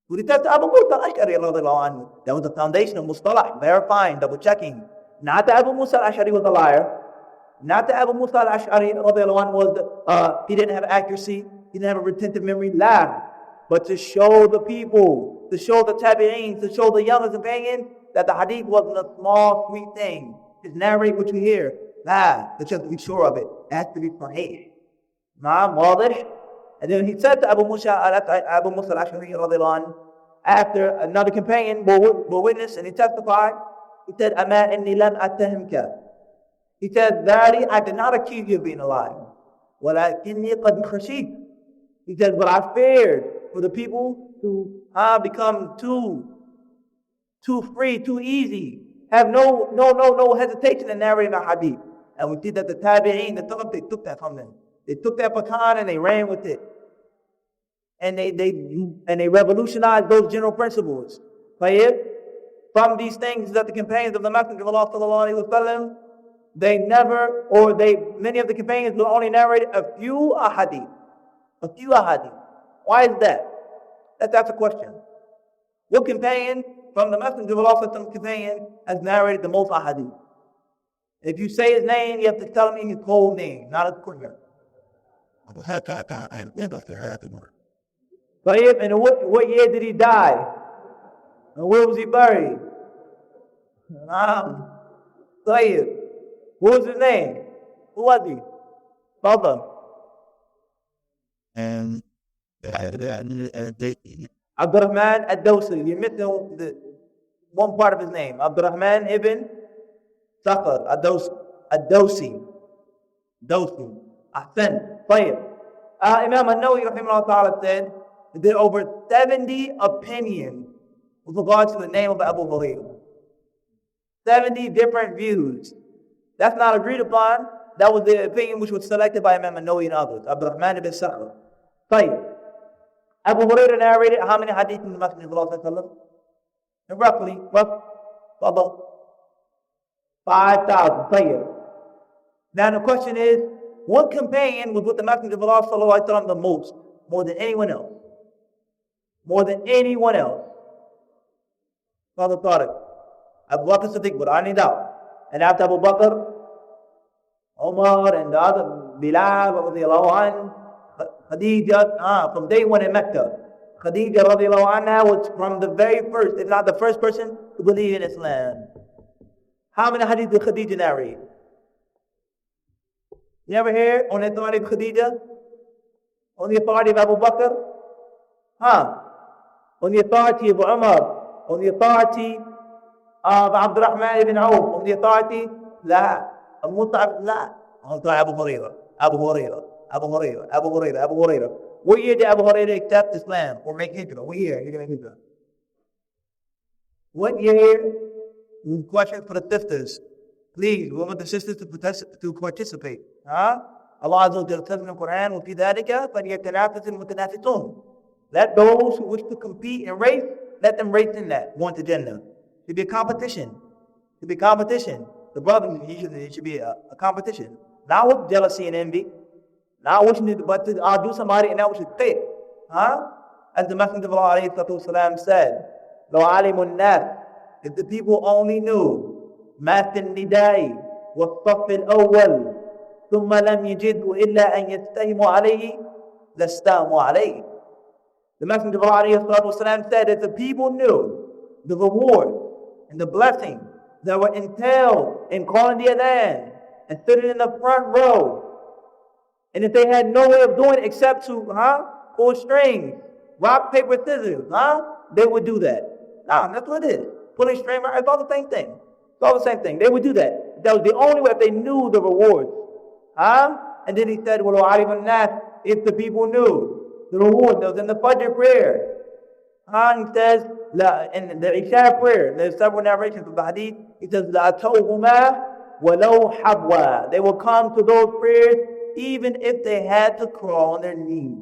So he said to Abu Musa al-Ash'ari radiyallahu anhu, that was the foundation of Mustalah, verifying, double checking. Not that Abu Musa al-Ash'ari was a liar, Not that Abu Musa al-Ash'ari radiallahu anhu was he didn't have accuracy, he didn't have a retentive memory, but to show the people, to show the tabi'een, to show the younger companions that the hadith wasn't a small, sweet thing. Just narrate what you hear. That you have to be sure of it. It has to be sahih. Wadah. And then he said to Abu Musa al-Ash'ari radiallahu anhu, after another companion will witness and he testified, he said, Ama inni lam attahimka. He said, Verily, I did not accuse you of being a liar. Walakinni qad khashit. He said, but I feared for the people to become too free, too easy, have no hesitation in narrating a hadith. And we see that the tabi'een, they took that from them. They took that baton and they ran with it. And they revolutionized those general principles. From these things that the companions of the Messenger of Allah sallallahu alaihi wasallam, many of the companions will only narrate a few ahadith. A few ahadith. Why is that? That's a question. What companion from the Messenger of Allah sallallahu companion has narrated the most ahadith? If you say his name, you have to tell me his whole name, not his kunya. And what year did he die? And where was he buried? What was his name? Who was he? Father. And Abdurrahman ad-Dawsi. You missed one part of his name. Abdurrahman ibn Sakhar ad-Dawsi. Dawsi. Ahsan. Imam al-Nawawi rahimahullah ta'ala said that there are over 70 opinions with regard to the name of Abu Hurairah. 70 different views. That's not agreed upon. That was the opinion which was selected by Imam al-Nawawi and others. Abdurrahman ibn Sakhar. Abu Hurairah narrated how many hadith in the Masjid of Allah? Roughly, 5,000. Now the question is, what companion was with the Messenger of Allah sallallahu alaihi wasallam the most, more than anyone else? More than anyone else. Father Tariq, Abu Bakr Siddiq, without any doubt. And after Abu Bakr, Umar and the other, Bilal radiallahu anhu, Khadija, from day one in Mecca. Khadija radiallahu anha was from the very first, if not the first person to believe in Islam. How many hadith did Khadija narrate? You ever hear on the authority of Khadija? On the authority of Abu Bakr? On the authority of Umar? On the authority of Abdurrahman ibn Auf? On the authority? La. Mus'ab, la. On the authority of Abu Hurairah. What year did Abu Hurairah accept Islam or make hijrah? What year? You're going to make hijrah. What year? Question for the sisters. Please, we want the sisters to participate. Allah Azza wa Jalla says in the Quran, وَفِي ذَلِكَ فَلْيَتَنَافَسِ الْمُتَنَافِسُونَ. Let those who wish to compete and race, let them race in that, going to Jannah. It should be a competition. The brothers, it should be a competition. Not with jealousy and envy. Not wishing to, but to outdo somebody and that which is fit. As the Messenger of Allah ﷺ said, لَوْ عَلِمُ النَّاسِ, if the people only knew, مَا فِي النِّدَاءِ وَالصَّفِّ الْأَوَّلِ ثُمَّ لَمْ يَجِدْهُ إِلَّا أَنْ يَسْتَهِمُوا عَلَيْهِ لَاسْتَهِمُوا عَلَيْهِ. The Messenger of Allah ﷺ said that the people knew the reward and the blessing that were entailed in calling the adhan and sitting in the front row. And if they had no way of doing it except to pull strings, rock, paper, scissors, they would do that. That's what it is. Pulling string, it's all the same thing. It's all the same thing. They would do that. That was the only way if they knew the rewards. And then he said, if the people knew the reward that was in the Fajr prayer. He says, in the Isha prayer, there's several narrations of the hadith. He says, لَأَتَوْهُمَا وَلَوْ حَبْوَا. They will come to those prayers even if they had to crawl on their knees.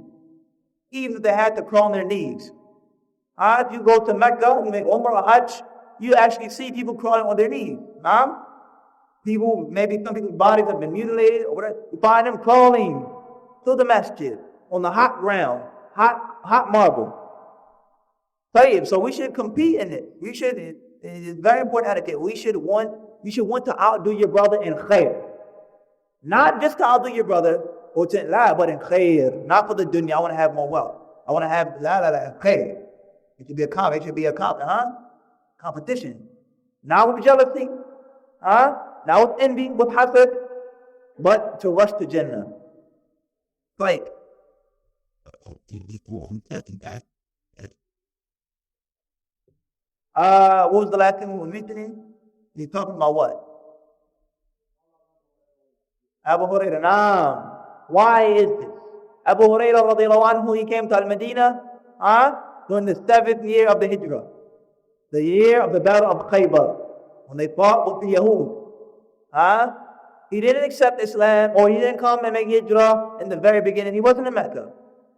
Even if they had to crawl on their knees. If you go to Mecca, you make Umrah or Hajj, you actually see people crawling on their knees. People, maybe some people's bodies have been mutilated or whatever. You find them crawling to the Masjid on the hot ground, hot marble. So we should compete in it. It's very important etiquette. You should want to outdo your brother in khair. Not just to outdo your brother, or to la, but in khair. Not for the dunya, I want to have more wealth. I want to have khair. It should be a competition. Not with jealousy, not with envy, with hasad, but to rush to Jannah. Like, what was the last thing we were mentioning? He's talking about what? Abu Hurairah. Naam. Why is this? Abu Hurairah radiallahu anhu, he came to Al-Madinah during the 7th year of the Hijrah. The year of the Battle of Khaybar, when they fought with the Yahud. He didn't accept Islam, or he didn't come and make Hijrah in the very beginning. He wasn't in Mecca.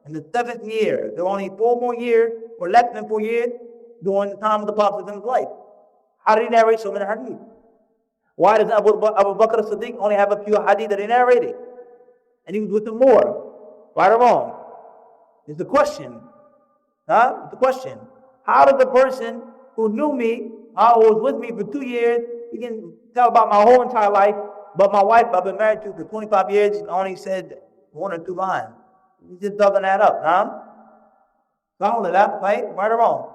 In the 7th year, there were only 4 more years, or less than 4 years, during the time of the Prophet's life. How did he narrate so many hadith? Why does Abu Bakr as-Siddiq only have a few hadith that he narrated? And he was with them more. Right or wrong? It's the question. It's the question. How does the person who knew me, who was with me for 2 years, he can tell about my whole entire life, but my wife I've been married to for 25 years, only said 1 or 2 lines. It just doesn't add up. Follow that, right or wrong?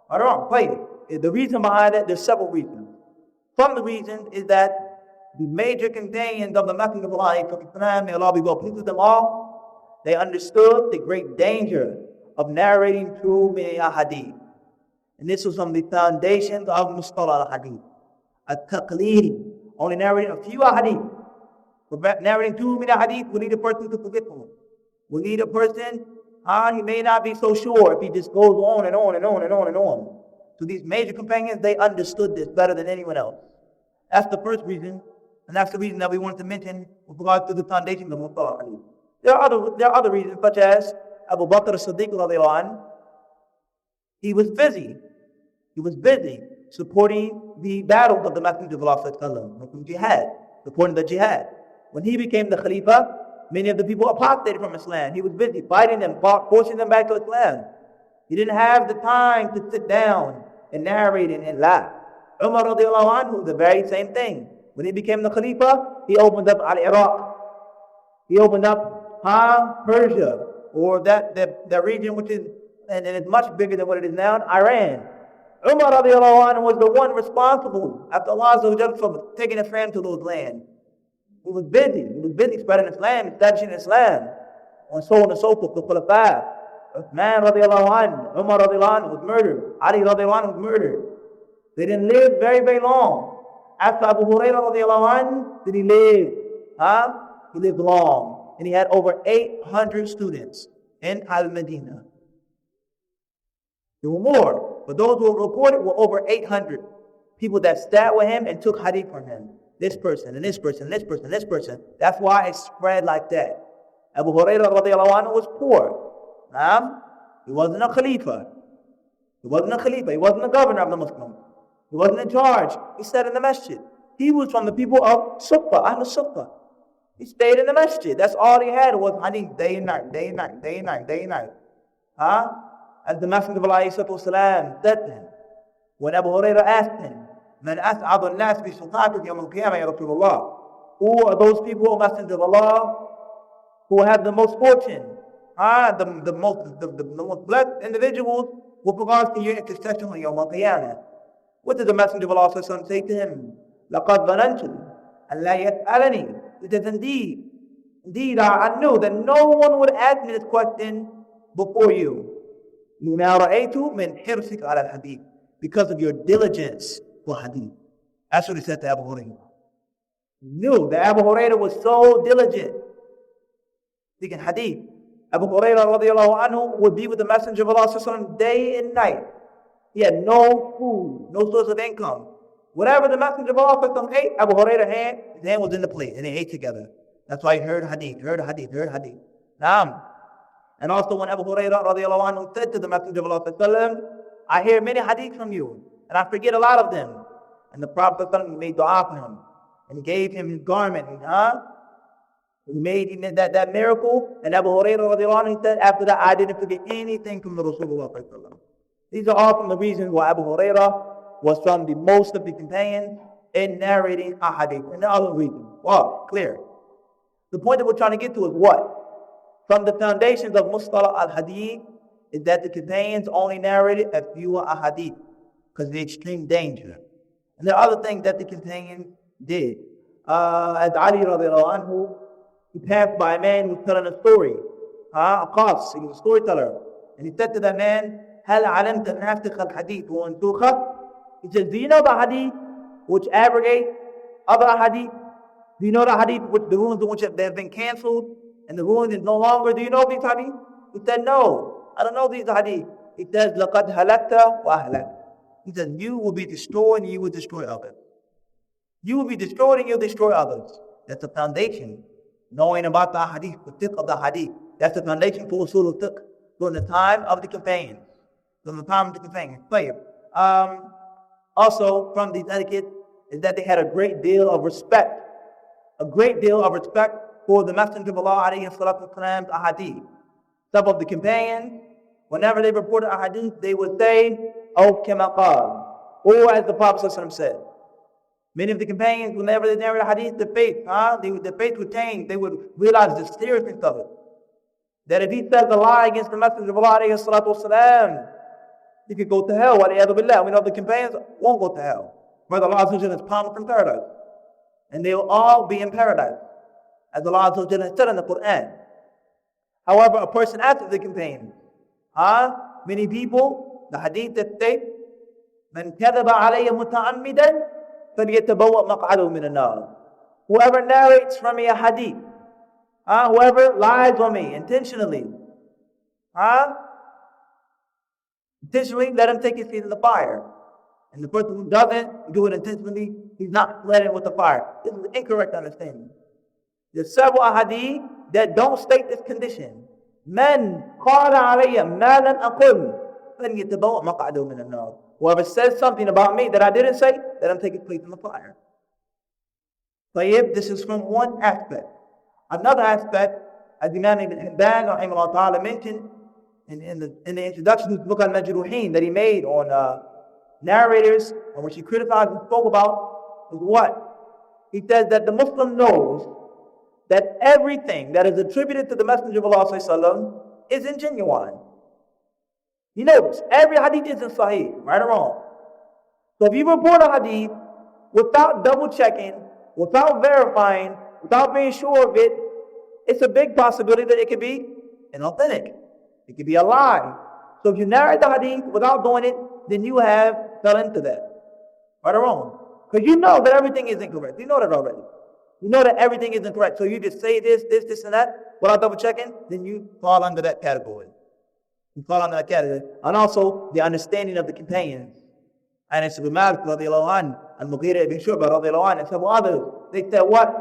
Right or wrong? Play it. The reason behind it, there's several reasons. Some of the reasons is that the major companions of the Messenger of Allah, may Allah be well pleased with them all, they understood the great danger of narrating too many hadith. And this was from the foundations of Mustalah al-Hadith. At-Taqleed, only narrating a few hadith. For narrating too many hadith, we need a person to forget them. We need a person, he may not be so sure if he just goes on and on and on and on and on. So these major companions, they understood this better than anyone else. That's the first reason, and that's the reason that we wanted to mention with regard to the foundations of Mustalah al-Hadith. There are other reasons, such as Abu Bakr as-Siddiq radiallahu anhu. He was busy supporting the battles of the Masjid of Allah, jihad, supporting the jihad. When he became the Khalifa, many of the people apostated from Islam. He was busy fighting them, forcing them back to Islam. He didn't have the time to sit down and narrate and laugh. Umar radiallahu anhu, the very same thing. When he became the Khalifa, he opened up al-Iraq. He opened up Persia, or that region which is, and it's much bigger than what it is now, Iran. Umar radiallahu anhu was the one responsible after Allah for taking Islam to those lands. He was busy spreading Islam, establishing Islam, and so on and so forth. The Khulafa, Uthman radiallahu anhu, Umar radiallahu anhu was murdered, Ali radiallahu anhu was murdered. They didn't live very, very long. After Abu Hurairah radiallahu anhu, did he live? He lived long. And he had over 800 students in Al-Madinah. There were more, but those who were reported were over 800 people that sat with him and took hadith from him. This person, and this person, and this person, and this person. That's why it spread like that. Abu Hurairah radiallahu anhu was poor. He wasn't a Khalifa. He wasn't a governor of the Muslims. He wasn't in charge. He sat in the Masjid. He was from the people of Sufa, Ahl Sufa. He stayed in the Masjid. That's all he had was hadith day and night, day and night, day and night, day and night. As the Messenger of Allah said to him, when Abu Hurairah asked him, Man as'adu an-nas bi sultatik yawm al-qiyamah ya Rasulullah. Who are those people, O Messenger of Allah, who have the most fortune, the most blessed individuals with regards to your intercession on yawm al-qiyamah? What did the Messenger of Allah say to him? لَقَدْ ظَنَنْتُ أَنْ لَا يَسْأَلَنِي. It is indeed, I knew that no one would ask me this question before you. لِمَا رَأَيْتُ مِنْ حِرْصِكَ عَلَى الْحَدِيثِ. Because of your diligence for hadith. That's what he said to Abu Hurairah. He knew that Abu Hurairah was so diligent seeking hadith. Abu Hurairah radiallahu anhu would be with the Messenger of Allah day and night. He had no food, no source of income. Whatever the Messenger of Allah ate, Abu Hurairah's hand was in the plate, and they ate together. That's why he heard hadith. Naam. And also when Abu Hurairah radiallahu anhu said to the Messenger of Allah, I hear many hadith from you, and I forget a lot of them. And the Prophet made dua for him, and he gave him his garment. He made that miracle, and Abu Hurairah radiallahu anhu said, after that, I didn't forget anything from the Rasulullah. These are all from the reasons why Abu Hurairah was from the most of the companions in narrating a hadith. And the other reasons. Wow, clear. The point that we're trying to get to is what? From the foundations of Mustalah al-Hadith is that the companions only narrated a few ahadith because of the extreme danger. And there are other things that the companions did. As Ali radiallahu anhu, he passed by a man who was telling a story. A qas, he was a storyteller. And he said to that man, هل علمت أن نفسخ الحديث وانسوخه? He says, do you know the hadith which abrogate other hadith? Do you know the hadith which the rulings in which they have been cancelled and the ruling is no longer? Do you know these hadith? He said, no, I don't know these hadith. He says, لقد هلكت وأهلكت. He says, you will be destroyed and you will destroy others. You will be destroyed and you'll destroy others. That's the foundation. Knowing about the hadith, the fiqh of the hadith. That's the foundation for usul al-fiqh during the time of the companions. During the time of the companions. Also, from these etiquette is that they had a great deal of respect. A great deal of respect for the Messenger of Allah alayhi salatu wasalam's ahadith. Some of the companions, whenever they reported ahadith, they would say, "Oh, kama qal," or as the Prophet ﷺ said. Many of the companions, whenever they narrated hadith, their faith would change. They would realize the seriousness of it. That if he says a lie against the Messenger of Allah alayhi salatu wasalam, he could go to hell. We know the companions won't go to hell. Brother Allah Azza wa Jalla is promised in paradise. And they will all be in paradise. As Allah Azza wa Jalla said in the Quran. However, a person after the companions, many people, the hadith that state, من كذب علي متعمدا فليتبوأ مقعده من النار. Whoever narrates from me a hadith, whoever lies on me intentionally, let him take his seat in the fire. And the person who doesn't do it intentionally, he's not fled with the fire. This is an incorrect understanding. There's several ahadith that don't state this condition. من قال علي ما لم أقل فليتبوأ مقعده من النار. Whoever says something about me that I didn't say, let him take his place in the fire. This is from one aspect. Another aspect, as Imam Ibn Hibban rahimahullah ta'ala mentioned in the introduction to the book al-Majruhin that he made on narrators, on which he criticized and spoke about, is what? He says that the Muslim knows that everything that is attributed to the Messenger of Allah sallallahu is ingenuine. He knows every hadith isn't sahih, right or wrong. So if you report a hadith without double checking, without verifying, without being sure of it, it's a big possibility that it could be inauthentic. It could be a lie. So if you narrate the hadith without doing it, then you have fell into that. Right or wrong? Because you know that everything is incorrect. You know that already. You know that everything is incorrect. So you just say this, and that, without double checking, then you fall under that category. You fall under that category. And also, the understanding of the companions. Anas ibn Malik radiallahu anhu, and Muḥammad ibn Shu'bah radiallahu anhu, and several others. They said what?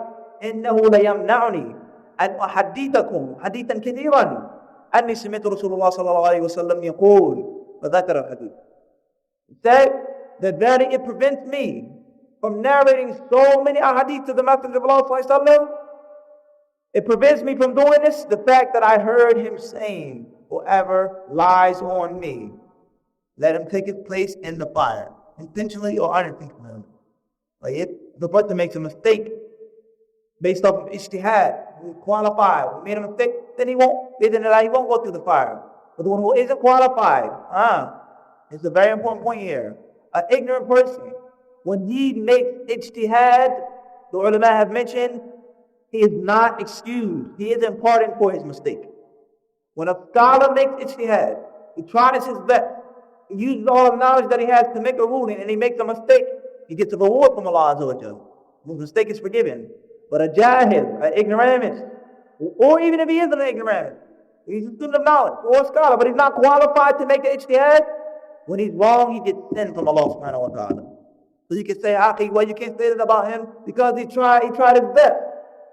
إِنَّهُ لَيَمْنَعُنِي أَنْ أُحَدِّثَكُمْ حَدِيثًا كَثِيرًا أَنِّي سَمِعْتُ رَسُولَ اللَّهِ صَلَّى اللَّهُ عَلَيْهِ وَسَلَّمْ يَقُولُ فَذَكَرَ الْحَدِيث. He said that very it prevents me from narrating so many ahadith to the Messenger of Allah sallallahu alaihi wasallam. It prevents me from doing this, the fact that I heard him saying, whoever lies on me, let him take his place in the fire, intentionally or unintentionally. Like if the person makes a mistake based off of ijtihad, who is qualified, who made a mistake, then he won't go through the fire. But the one who isn't qualified, it's a very important point here. An ignorant person, when he makes ijtihad, the ulama have mentioned, he is not excused. He isn't pardoned for his mistake. When a scholar makes ijtihad, he tries his best, he uses all the knowledge that he has to make a ruling, and he makes a mistake, he gets a reward from Allah Azza wa Jalla. The mistake is forgiven. But a jahil, an ignoramus, or even if he isn't an ignoramus, he's a student of knowledge, or a scholar, but he's not qualified to make the ijtihad, when he's wrong, he gets sin from Allah subhanahu wa ta'ala. So you can say, well, you can't say that about him because he tried his best.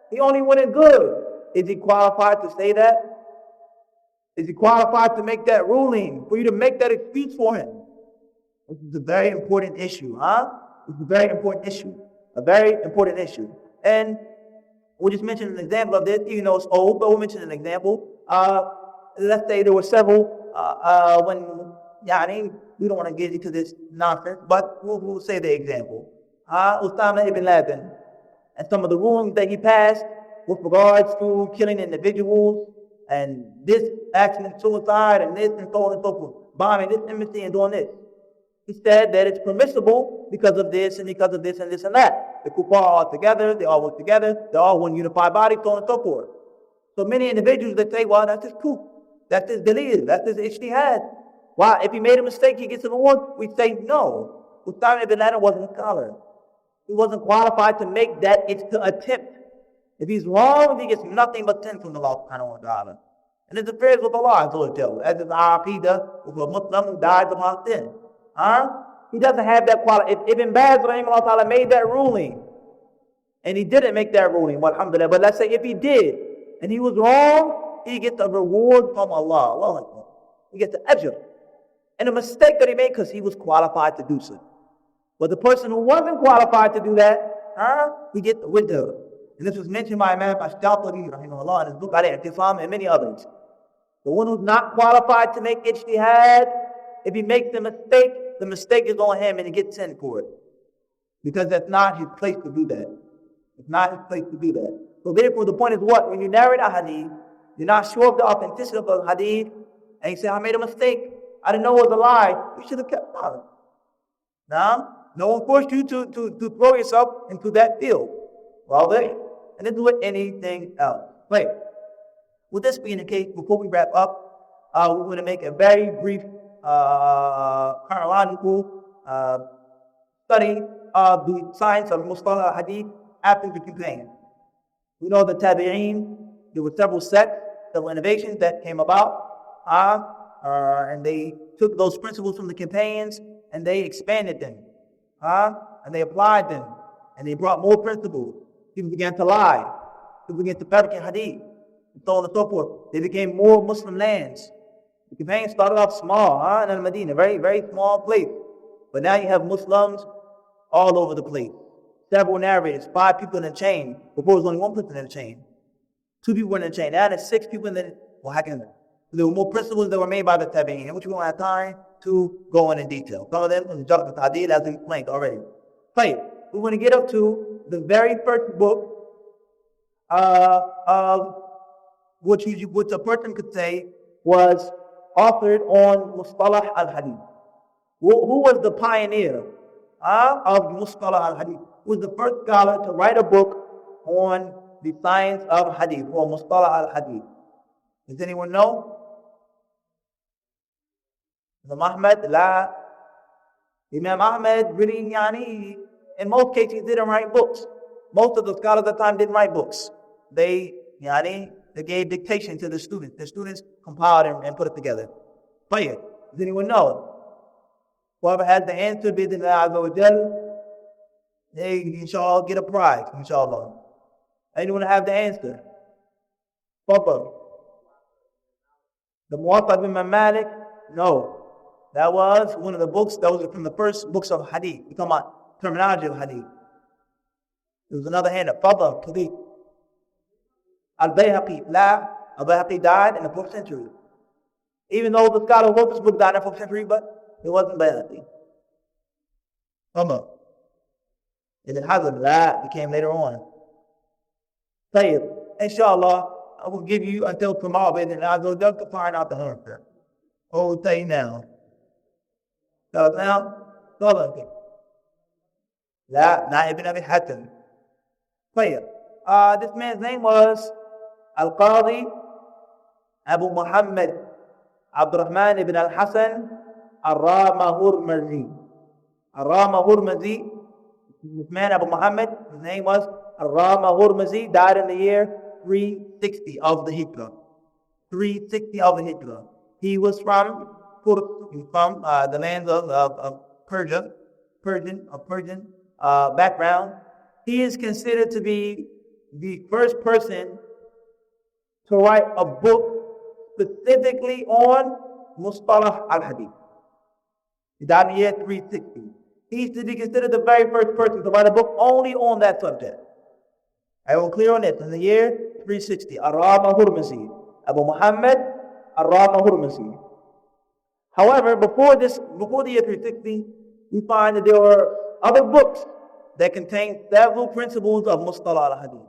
He only wanted good. Is he qualified to say that? Is he qualified to make that ruling, for you to make that excuse for him? This is a very important issue, This is a very important issue. A very important issue. And we'll just mention an example of this, even though it's old, but we'll mention an example. Let's say there were several, we don't want to get into this nonsense, but we'll say the example. Usama ibn Laden, and some of the rulings that he passed with regards to killing individuals and this accident, suicide, and this and so on and so forth, bombing this embassy and doing this. He said that it's permissible because of this and because of this and this and that. The kuffar are all together, they all work together, they're all one unified body, so on and so forth. So many individuals that say, well, that's his proof, that's his dalil, that's his ijtihad. Why? If he made a mistake, he gets an award. We say no. Usama ibn Laden wasn't a scholar. He wasn't qualified to make that attempt. If he's wrong, he gets nothing but sin from Allah subhanahu wa ta'ala. And it's affairs with Allah, as is our aqidah with a Muslim who dies upon sin. He doesn't have that quality. If Ibn Baz rahimahullah ta'ala made that ruling, and he didn't make that ruling, alhamdulillah, but let's say if he did, and he was wrong, he gets a reward from Allah. Allah, he gets the ajr. And a mistake that he made because he was qualified to do so. But the person who wasn't qualified to do that, he gets the window. And this was mentioned by Imam Ashtaqari rahimahullah in his book al-I'tisam and many others. The one who's not qualified to make ijtihad, if he makes the mistake is on him and he gets sent for it. Because that's not his place to do that. It's not his place to do that. So therefore the point is what? When you narrate a hadith, you're not sure of the authenticity of the hadith, and you say, I made a mistake, I didn't know it was a lie, you should have kept silent. Now, no one forced you to throw yourself into that field. Well, and then do it anything else. Wait, with this being the case, before we wrap up, we're going to make a very brief chronological study of the science of Mustalah Hadith after the companions. We know the Tabi'een, there were several sects, several innovations that came about, and they took those principles from the companions and they expanded them, and they applied them, and they brought more principles. People began to lie, people began to fabricate hadith, and so on and so forth. They became more Muslim lands. The companions started off small, in al-Madinah, very, very small place. But now you have Muslims all over the place. Several narrators, 5 people in a chain. Before it was only 1 person in a chain. 2 people in a chain. Now there's 6 people in the, well, how can that? There were more principles that were made by the Tabi'een, which we won't have time to go in detail. Some of them in the Jalq al-Ta'dil as we explained already. Right. We want to get up to the very first book of which a person could say was authored on Mustalah al-Hadith. Who was the pioneer of Mustalah al-Hadith? Who was the first scholar to write a book on the science of Hadith, or Mustalah al-Hadith? Does anyone know? Muḥammad? La. Imam Ahmad really, in most cases, didn't write books. Most of the scholars at the time didn't write books. They gave dictation to the students. The students compiled and put it together. Does anyone know? Whoever has the answer, they inshallah get a prize, inshallah. Anyone have the answer? Papa. The Muwatta of Imam Malik? No. That was one of the books, that was from the first books of Hadith. We talk about terminology of Hadith. There was another hand, Fadl, Hadith. Al-Bayhaqi, Al-Bayhaqi died in the 4th century. Even though the scholar who wrote this book died in the 4th century, but it wasn't Bayhaqi. Ibn Hazm, became later on. Tayyib, inshallah, I will give you until tomorrow, and I will to find out the answer. What will tell you now? Tell us now? Tell us. Not Ibn Abi Hatim. Tayyib. This man's name was Al-Qadi Abu Muhammad Abdurrahman ibn al-Hasan al-Ramah. Al-Ramah. This man, Abu Muhammad, his name was al-Ramah, died in the year 360 of the Hijrah. 360 of the Hijrah. He was from the lands of Persia, Persian background. He is considered to be the first person to write a book specifically on Mustalah al-Hadith. He died in the year 360. He's to be considered the very first person to write a book only on that subject. I will clear on it. In the year 360, Ar-Ramah, Abu Muhammad Ar-Ramah. However, before the year 360, we find that there were other books that contain several principles of Mustalah al-Hadith.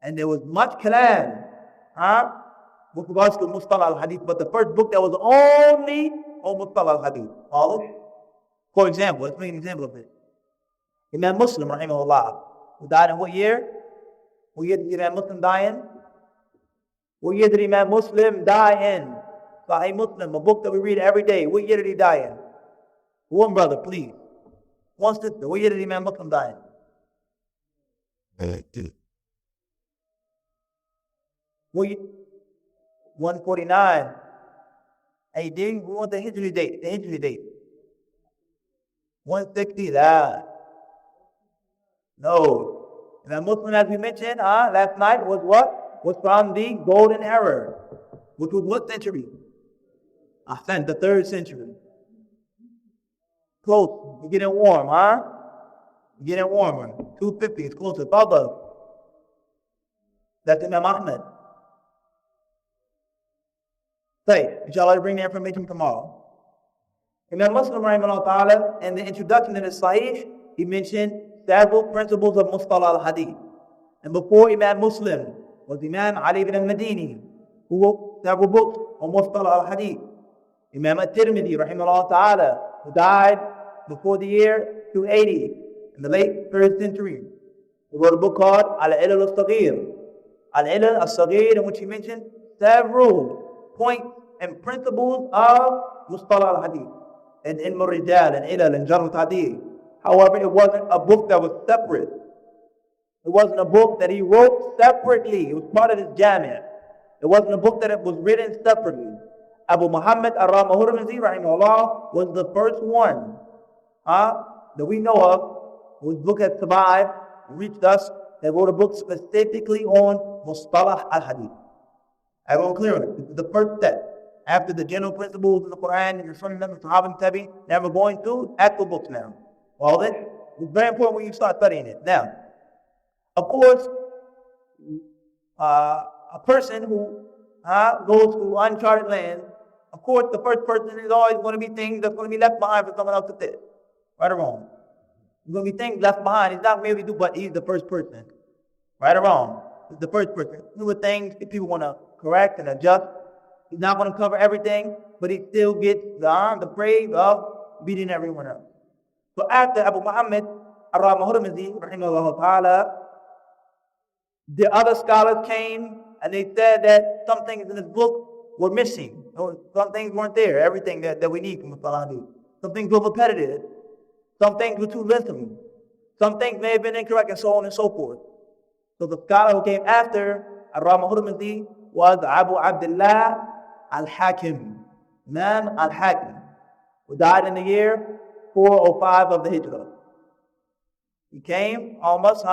And there was much kalam, with regards to Mustalah al-Hadith, but the first book that was only on Mustalah al-Hadith. Follow? For example, let's make an example of it. Imam Muslim, rahimahullah, who died in what year? What year did Imam Muslim die in? What year did Imam Muslim die in? Sahih Muslim, a book that we read every day. What year did he die in? One brother, please. One sister. What year did Imam Muslim die in? What year? 149 AD. We want the Hijri date. The Hijri date. 160. No. Imam Muslim, as we mentioned last night, was what? Was from the golden era. Which was what century? Ahsan, the 3rd century. Close. We're getting warm, We're getting warmer. 250 is closer. Fadal. That's Imam Ahmad. Say, inshallah, bring the information tomorrow. Imam Muslim, rahimahullah ta'ala, in the introduction to the Sahih, he mentioned several principles of Mustalah al-Hadith. And before Imam Muslim was Imam Ali ibn al-Madini, who wrote several books on Mustalah al-Hadith. Imam al-Tirmidhi, rahimahullah ta'ala, who died before the year 280, in the late 3rd century. He wrote a book called Al-Ilal al-Saghir. Al-Ilal al-Saghir, in which he mentioned several points and principles of Mustalah al-Hadith, and Ilm al-Rijal, and Ilal, and Jarh al-Ta'dil. However, it wasn't a book that was separate. It wasn't a book that he wrote separately. It was part of his Jami'. It wasn't a book that was written separately. Abu Muḥammad al-Ramlah rahimahullah was the first one that we know of whose book has survived, reached us, that wrote a book specifically on Mustalah al-Hadith. Everyone clear on it? This is the first step. After the general principles in the Quran and the Sunnah and the Sahaba and Tabi, now we're going to actual books now. Well, it's very important when you start studying it. Now, of course, a person who goes to uncharted lands, of course, the first person is always going to be things that's going to be left behind for someone else to fit. Right or wrong? There's going to be things left behind. He's not merely do, but he's the first person. Right or wrong? He's the first person. There were things that people want to correct and adjust. He's not going to cover everything, but he still gets the praise of beating everyone else. So after Abu Muḥammad rahimahullah ta'ala, the other scholars came and they said that some things in this book were missing. Some things weren't there. Everything that we need from the Hadith. Some things were repetitive. Some things were too lengthy. Some things may have been incorrect, and so on and so forth. So the scholar who came after Ramlah was Abu Abdullah al-Hakim, Imam al-Hakim, who died in the year 405 of the Hijrah. He came almost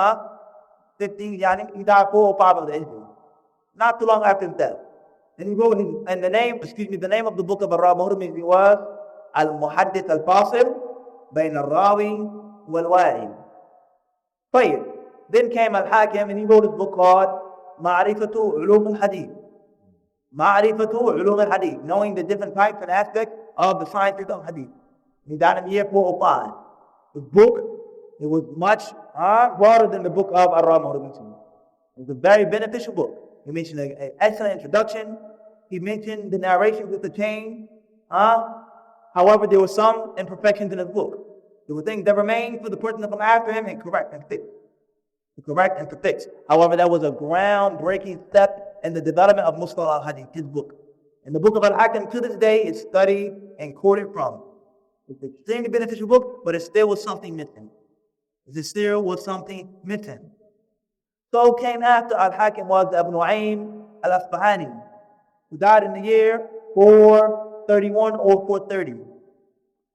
15, he died 405 of the Hijrah. Not too long after his death. And he wrote the name of the book of Ramlah was Al-Muhaddith al-Fasil Bayn al-Rawi wal-Wa'i. Then came al-Hakim and he wrote his book called Ma'rifatu Ulum al-Hadith. Ma'rifatu Ulum al-Hadith, knowing the different types and aspects of the sciences of Hadith. He died in the year 405. His book, it was much broader than the book of Ramlah. It was a very beneficial book. He mentioned an excellent introduction. He mentioned the narration with the chain. However, there were some imperfections in his book. There were things that remained for the person to come after him and correct and fix. To correct and to fix. However, that was a groundbreaking step in the development of Mustalah al-Hadith, his book. And the book of Al-Hakim to this day is studied and quoted from. It's an extremely beneficial book, but it still was something missing. There still was something missing. So came after Al-Hakim was Abu Nu'aym al-Asbahani, who died in the year 431 or 430.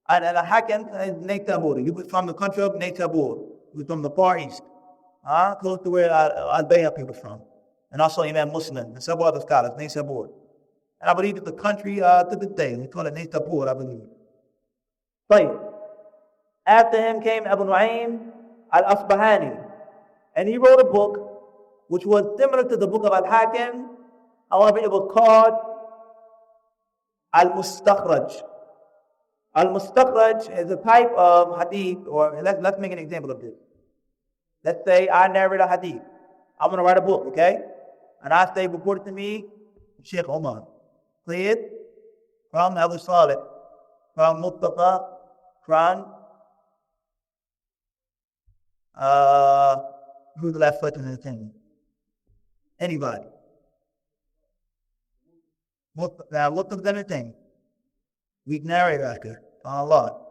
And Al-Hakim is Naysabur. He was from the country of Naysabur. He was from the Far East, close to where Al-Bayhaqi was from. And also Imam Muslim and several other scholars, Naysabur. And I believe it's the country to this day. They call it Naysabur, I believe. But after him came Abu Nu'aym al-Asbahani. And he wrote a book which was similar to the book of Al-Hakim. However, it was called Al-Mustakhraj. Al-Mustakhraj is a type of hadith, or let's make an example of this. Let's say I narrate a hadith. I'm going to write a book, okay? And I say, reported to me, Sheikh Umar. Cleared? From Abu Salih, from Mustafa, from, who's the last person in the thing? Anybody. Now, Mustafa's anything. Weak narrator after, Allah.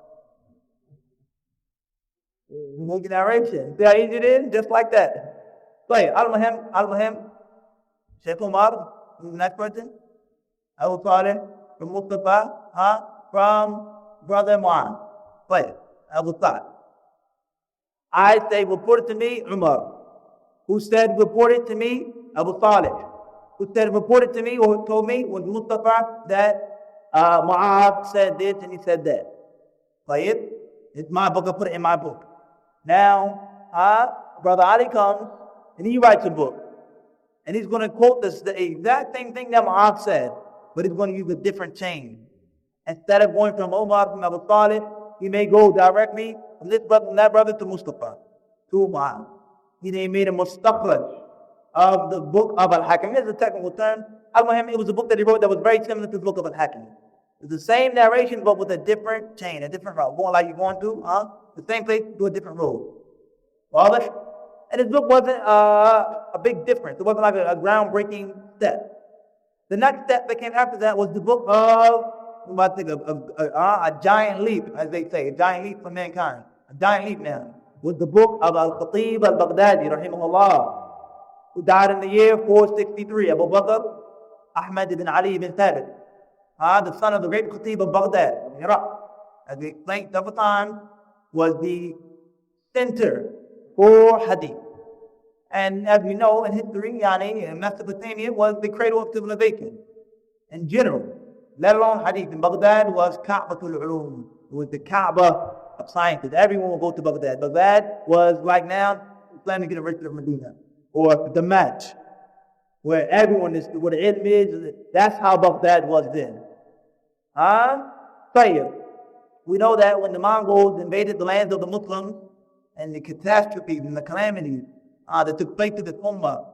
Weak narration. See how easy it is? Just like that. Play. Al-Muhim, Sheikh Umar, next person. Abu Salih, from Mustafa, from Brother Mu'an. Play. Abu Salih. I say, reported to me, Umar. Who said, reported to me, Abu Salih. Who said, reported to me, or told me, was Mustafa, that Mu'ad said this and he said that. Play it. It's my book, I put it in my book. Now, Brother Ali comes and he writes a book. And he's going to quote the exact same thing that Mu'ad said, but he's going to use a different chain. Instead of going from Umar, from Abu Talib, he may go directly from this brother and that brother to Mustafa, to Mu'ad. He made a mustakhraj of the book of al-Hakim. It's a technical term. Al-Muhim, it was a book that he wrote that was very similar to the book of al-Hakim. It's the same narration, but with a different chain, a different route. Going like you're going to, the same place, do a different road. And his book wasn't a big difference. It wasn't like a groundbreaking step. The next step that came after that was the book of, a giant leap, as they say, a giant leap for mankind. A giant leap now. Was the book of al-Khatib al-Baghdadi, rahimahullah, who died in the year 463. Abu Bakr Ahmad ibn Ali ibn Thabit, the son of the great Khatib of Baghdad, Iraq, as we explained several times, was the center for Hadith. And as we know in history, Mesopotamia was the cradle of civilization in general, let alone Hadith. And Baghdad was Ka'batul Ulum. It was the Kaaba of sciences. Everyone will go to Baghdad. Baghdad was like now Islamic University of Medina, or the match, where everyone is, where the ilm is. That's how Baghdad was then. We know that when the Mongols invaded the lands of the Muslims, and the catastrophes and the calamities that took place to the Ummah,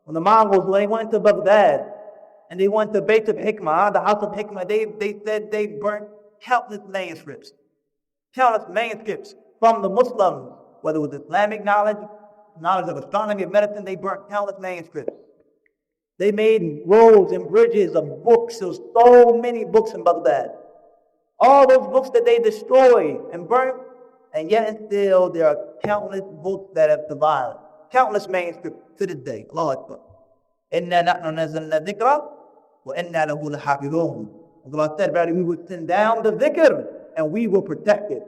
when the Mongols, when they went to Baghdad, and they went to Bayt of Hikmah, the house of Hikmah, they said they burnt countless manuscripts from the Muslims, whether it was Islamic knowledge of astronomy, of medicine. They burnt countless manuscripts. They made roads and bridges of books. There was so many books in Baghdad. All those books that they destroyed and burnt, and yet and still there are countless books that have survived. Countless manuscripts to this day. Allahu Akbar. إِنَّا نَحْنُ نَزَّلْنَا الذِّكْرَ وَإِنَّا لَهُ لَحَافِظُونَ. Allah said, verily, we will send down the dhikr and we will protect it.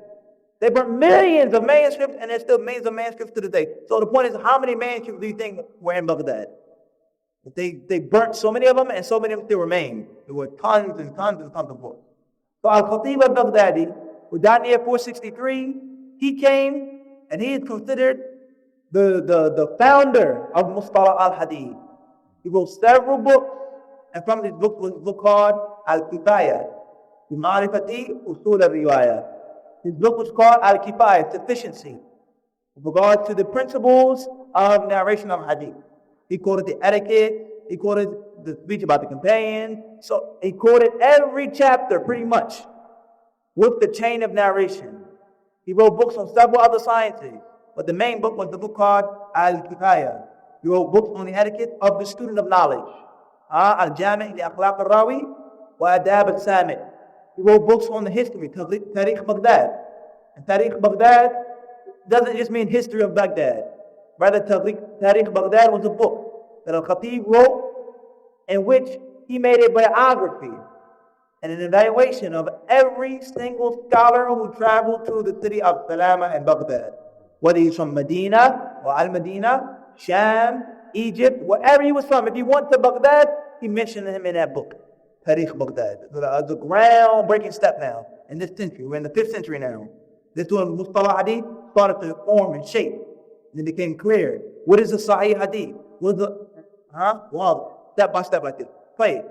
They burnt millions of manuscripts, and there's still millions of manuscripts to this day. So the point is, how many manuscripts do you think were in Baghdad? They burnt so many of them, and so many of them still remain. There were tons and tons and tons of books. So al-Khatib al-Baghdadi, who died in the year 463, he came and he is considered the founder of Mustalah al-Hadith. He wrote several books, and from these books was a book called Al-Kifaya, bi Ma'rifati Usul al-Riwayah. His book was called Al-Kifaya, Sufficiency, with regard to the principles of narration of Hadith. He quoted the etiquette, he quoted the speech about the companion. So he quoted every chapter pretty much with the chain of narration. He wrote books on several other sciences, but the main book was the book called Al-Kifaya. He wrote books on the etiquette of the student of knowledge. Al-Jami' li Akhlaq al-Rawi wa Adab al-Sami'. He wrote books on the history, Tariq Baghdad. And Tariq Baghdad doesn't just mean history of Baghdad. Rather, Tariq Baghdad was a book that Al-Khatib wrote, in which he made a biography and an evaluation of every single scholar who traveled to the city of Salama and Baghdad. Whether he's from Medina or Al-Madinah, Sham, Egypt, wherever he was from. If he went to Baghdad, he mentioned him in that book, Tariq Baghdad. It's a groundbreaking step now in this century. We're in the 5th century now. This one, Mustalah Hadith, started to form and shape. And it became clear. What is a Sahih Hadith? What is the, well, step by step like this. Play it.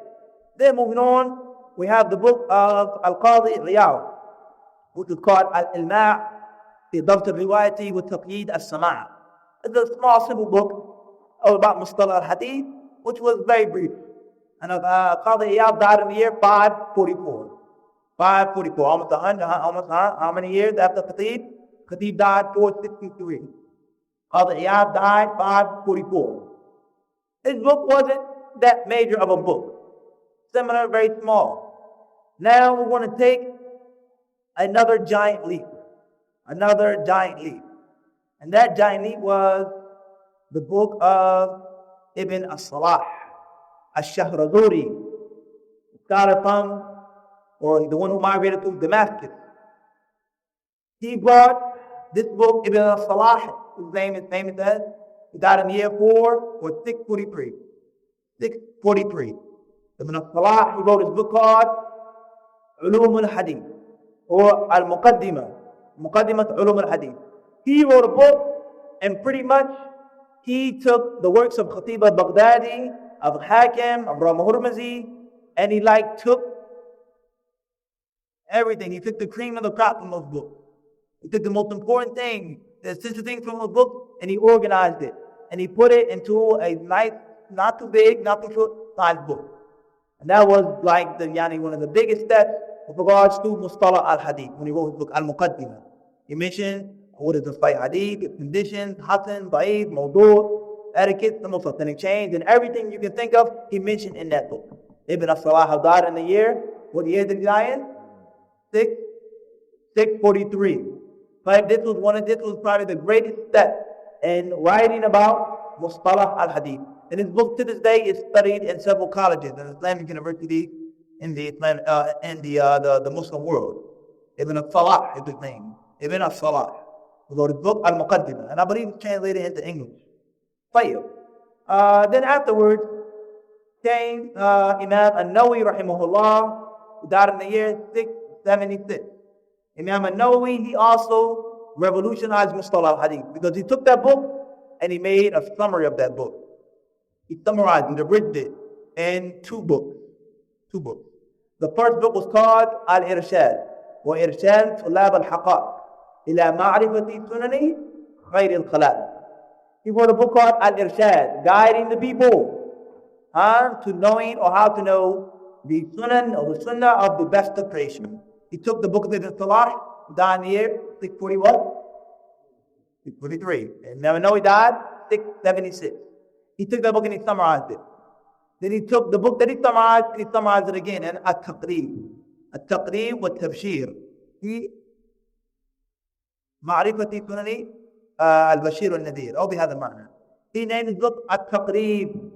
Then moving on, we have the book of Al-Qadi Riyal, which is called Al-Ilma' fi Dabt al-Riwayati wa Taqyid al-Sama'. It's a small, simple book about Mustalah al-Hadith, which was very brief. And Qadi Iyad died in the year 544. 544, almost 100, almost how many years after Khatib? Khatib died 463. Qadi Iyad died 544. His book wasn't that major of a book. Similar, very small. Now we're going to take another giant leap. Another giant leap. And that giant leap was the book of Ibn as-Salah, al-Shahrazuri, the scholar from, or the one who migrated to Damascus. He brought this book, Ibn as-Salah, his name is famous as, he died in the year 4 or 643. 643. Ibn as-Salah, he wrote his book called Ulum al-Hadith, or al-Muqaddimah, Muqaddimat Ulum al-Hadith. He wrote a book, and pretty much he took the works of Khatib al-Baghdadi, of Hakim, of Ramlah, and he took everything. He took the cream of the crop from those books. He took the most important thing, the essential things from those books, and he organized it. And he put it into a nice, not too big, not too short, sized book. And that was one of the biggest steps with regards to Mustalah al-Hadith, when he wrote his book, Al-Muqaddimah. He mentioned what is the Sahih Hadith, its conditions, Hasan, Da'if, Mawdu', etiquette, the most authentic chains, and everything you can think of, he mentioned in that book. Ibn as-Salah died in the year, what year did he die in? 643. But this was probably the greatest step in writing about Mustalah al-Hadith. And his book to this day is studied in several colleges and Islamic universities in the Muslim world. Ibn as-Salah is his name. Ibn as-Salah. He wrote his book, Al-Muqaddimah, and I believe it's translated into English. Then afterwards came Imam al-Nawawi, rahimahullah, who died in the year 676. Imam al-Nawawi, he also revolutionized Mustalah al-Hadith because he took that book and he made a summary of that book. He summarized and abridged it in two books. The first book was called Al-Irshad, wa Irshad Tulab al-Haqaq ila ma'rifati sunani khayr al-khalaq. He wrote a book called Al-Irshad, guiding the people to knowing or how to know the sunan or the sunnah of the best of creation. He took the book of Ibn Salah, died in the year 641, 643. And never know he died 676. He took that book and he summarized it. Then he took the book that he summarized it again in At-Taqreeb. At-Taqreeb wa Tabshir. He Ma'rifati Sunani al-Bashir al-Nadir. All بهذا المعنى. He named his book At-Taqreeb.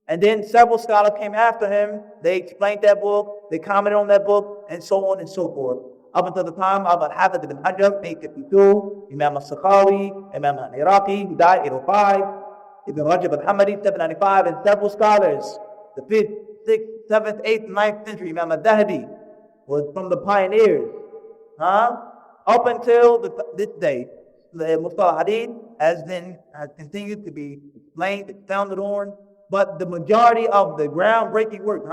And then several scholars came after him. They explained that book, they commented on that book, and so on and so forth. Up until the time of al-Hafidh ibn Hajar, 852, Imam al-Sakhawi, Imam al-Iraqi, who died 805, Ibn Rajab al-Hamadi, 795, and several scholars. The 5th, 6th, 7th, 8th, 9th century, Imam al-Dahabi was from the pioneers. Up until this day, the Mustalah Hadith has continued to be explained, expounded on. But the majority of the groundbreaking work,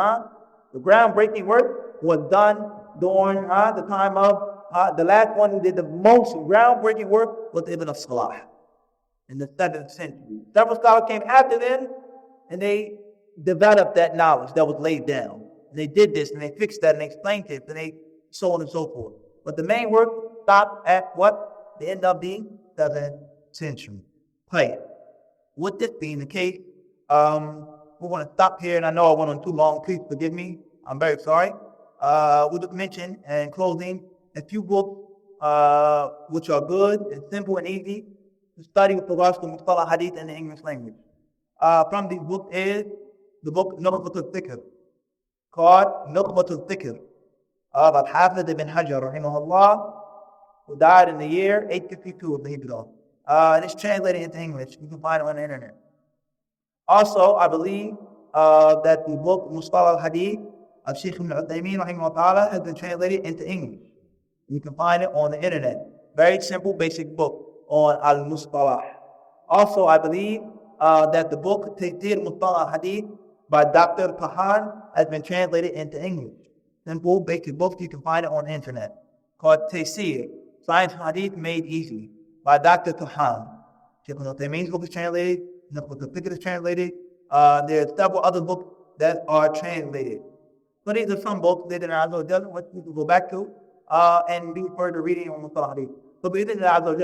was done during the time of the last one who did the most groundbreaking work was Ibn as-Salah in the 7th century. Several scholars came after them and they developed that knowledge that was laid down. And they did this and they fixed that and they explained it and they so on and so forth. But the main work stopped at what? The end of the 7th century. With this being the case, we're going to stop here, and I know I went on too long. Please forgive me. I'm very sorry. We'll just mention, in closing, a few books which are good and simple and easy to study with regards to Mustalah Hadith in the English language. From these books is the book Nukhbat al-Fikr, called Nukhbat al-Fikr, of al-Hafidh ibn Hajar, rahimahullah, who died in the year 852 of the Hijrah. And it's translated into English. You can find it on the internet. Also, I believe that the book Mustalah al-Hadith of Shaykh ibn Uthaymeen rahimahullah has been translated into English. You can find it on the internet. Very simple, basic book on al-Mustalah. Also, I believe that the book Taysir Mustalah al-Hadith by Dr. Tahan has been translated into English. Simple, basic book. You can find it on the internet. Called Taysir, Science of Ḥadīth Made Easy by Dr. Tahan. Shaykh ibn Uthaymeen's book is translated Nukhbat al-Fikr is translated. There are several other books that are translated. So these are some books that which we can go back to and do further reading on Mustalah Hadith. So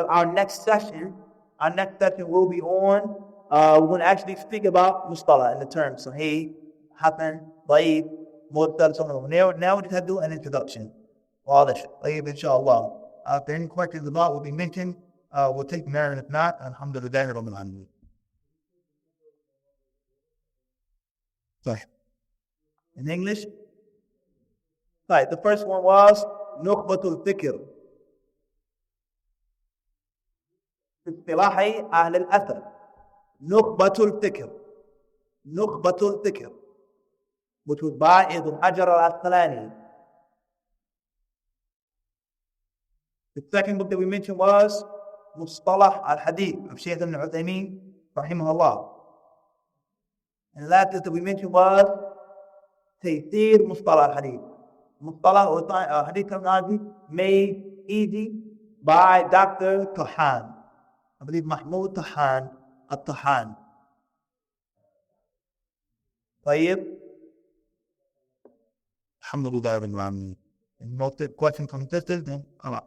our next session will be on, we're going to actually speak about Mustalah in the terms. Sahih, Hasan, Da'if, Mu'tal, so on. Now we just have to do an introduction. All this, inshallah. If there are any questions about what we mentioned, we'll take them there, and if not, alhamdulillah, rabbil alameen. Sorry. In English? Right, the first one was Nukhbatul Fikr. اصطلاح أهل الأثر. Nukhbatul Fikr. Nukhbatul Fikr. Which was by Ibn Hajar al-Asqalani. The second book that we mentioned was Mustalah al-Ḥadīth of Shaykh ibn Uthaymin, rahimahullah. And the last that we mentioned was Taysir Mustalah al-Ḥadīth. Mustalah or Hadith terminology made easy by Dr. Tahan. I believe Mahmoud Tahan al-Tahan. طيب. Alhamdulillah. And most questions from sisters, then Allah.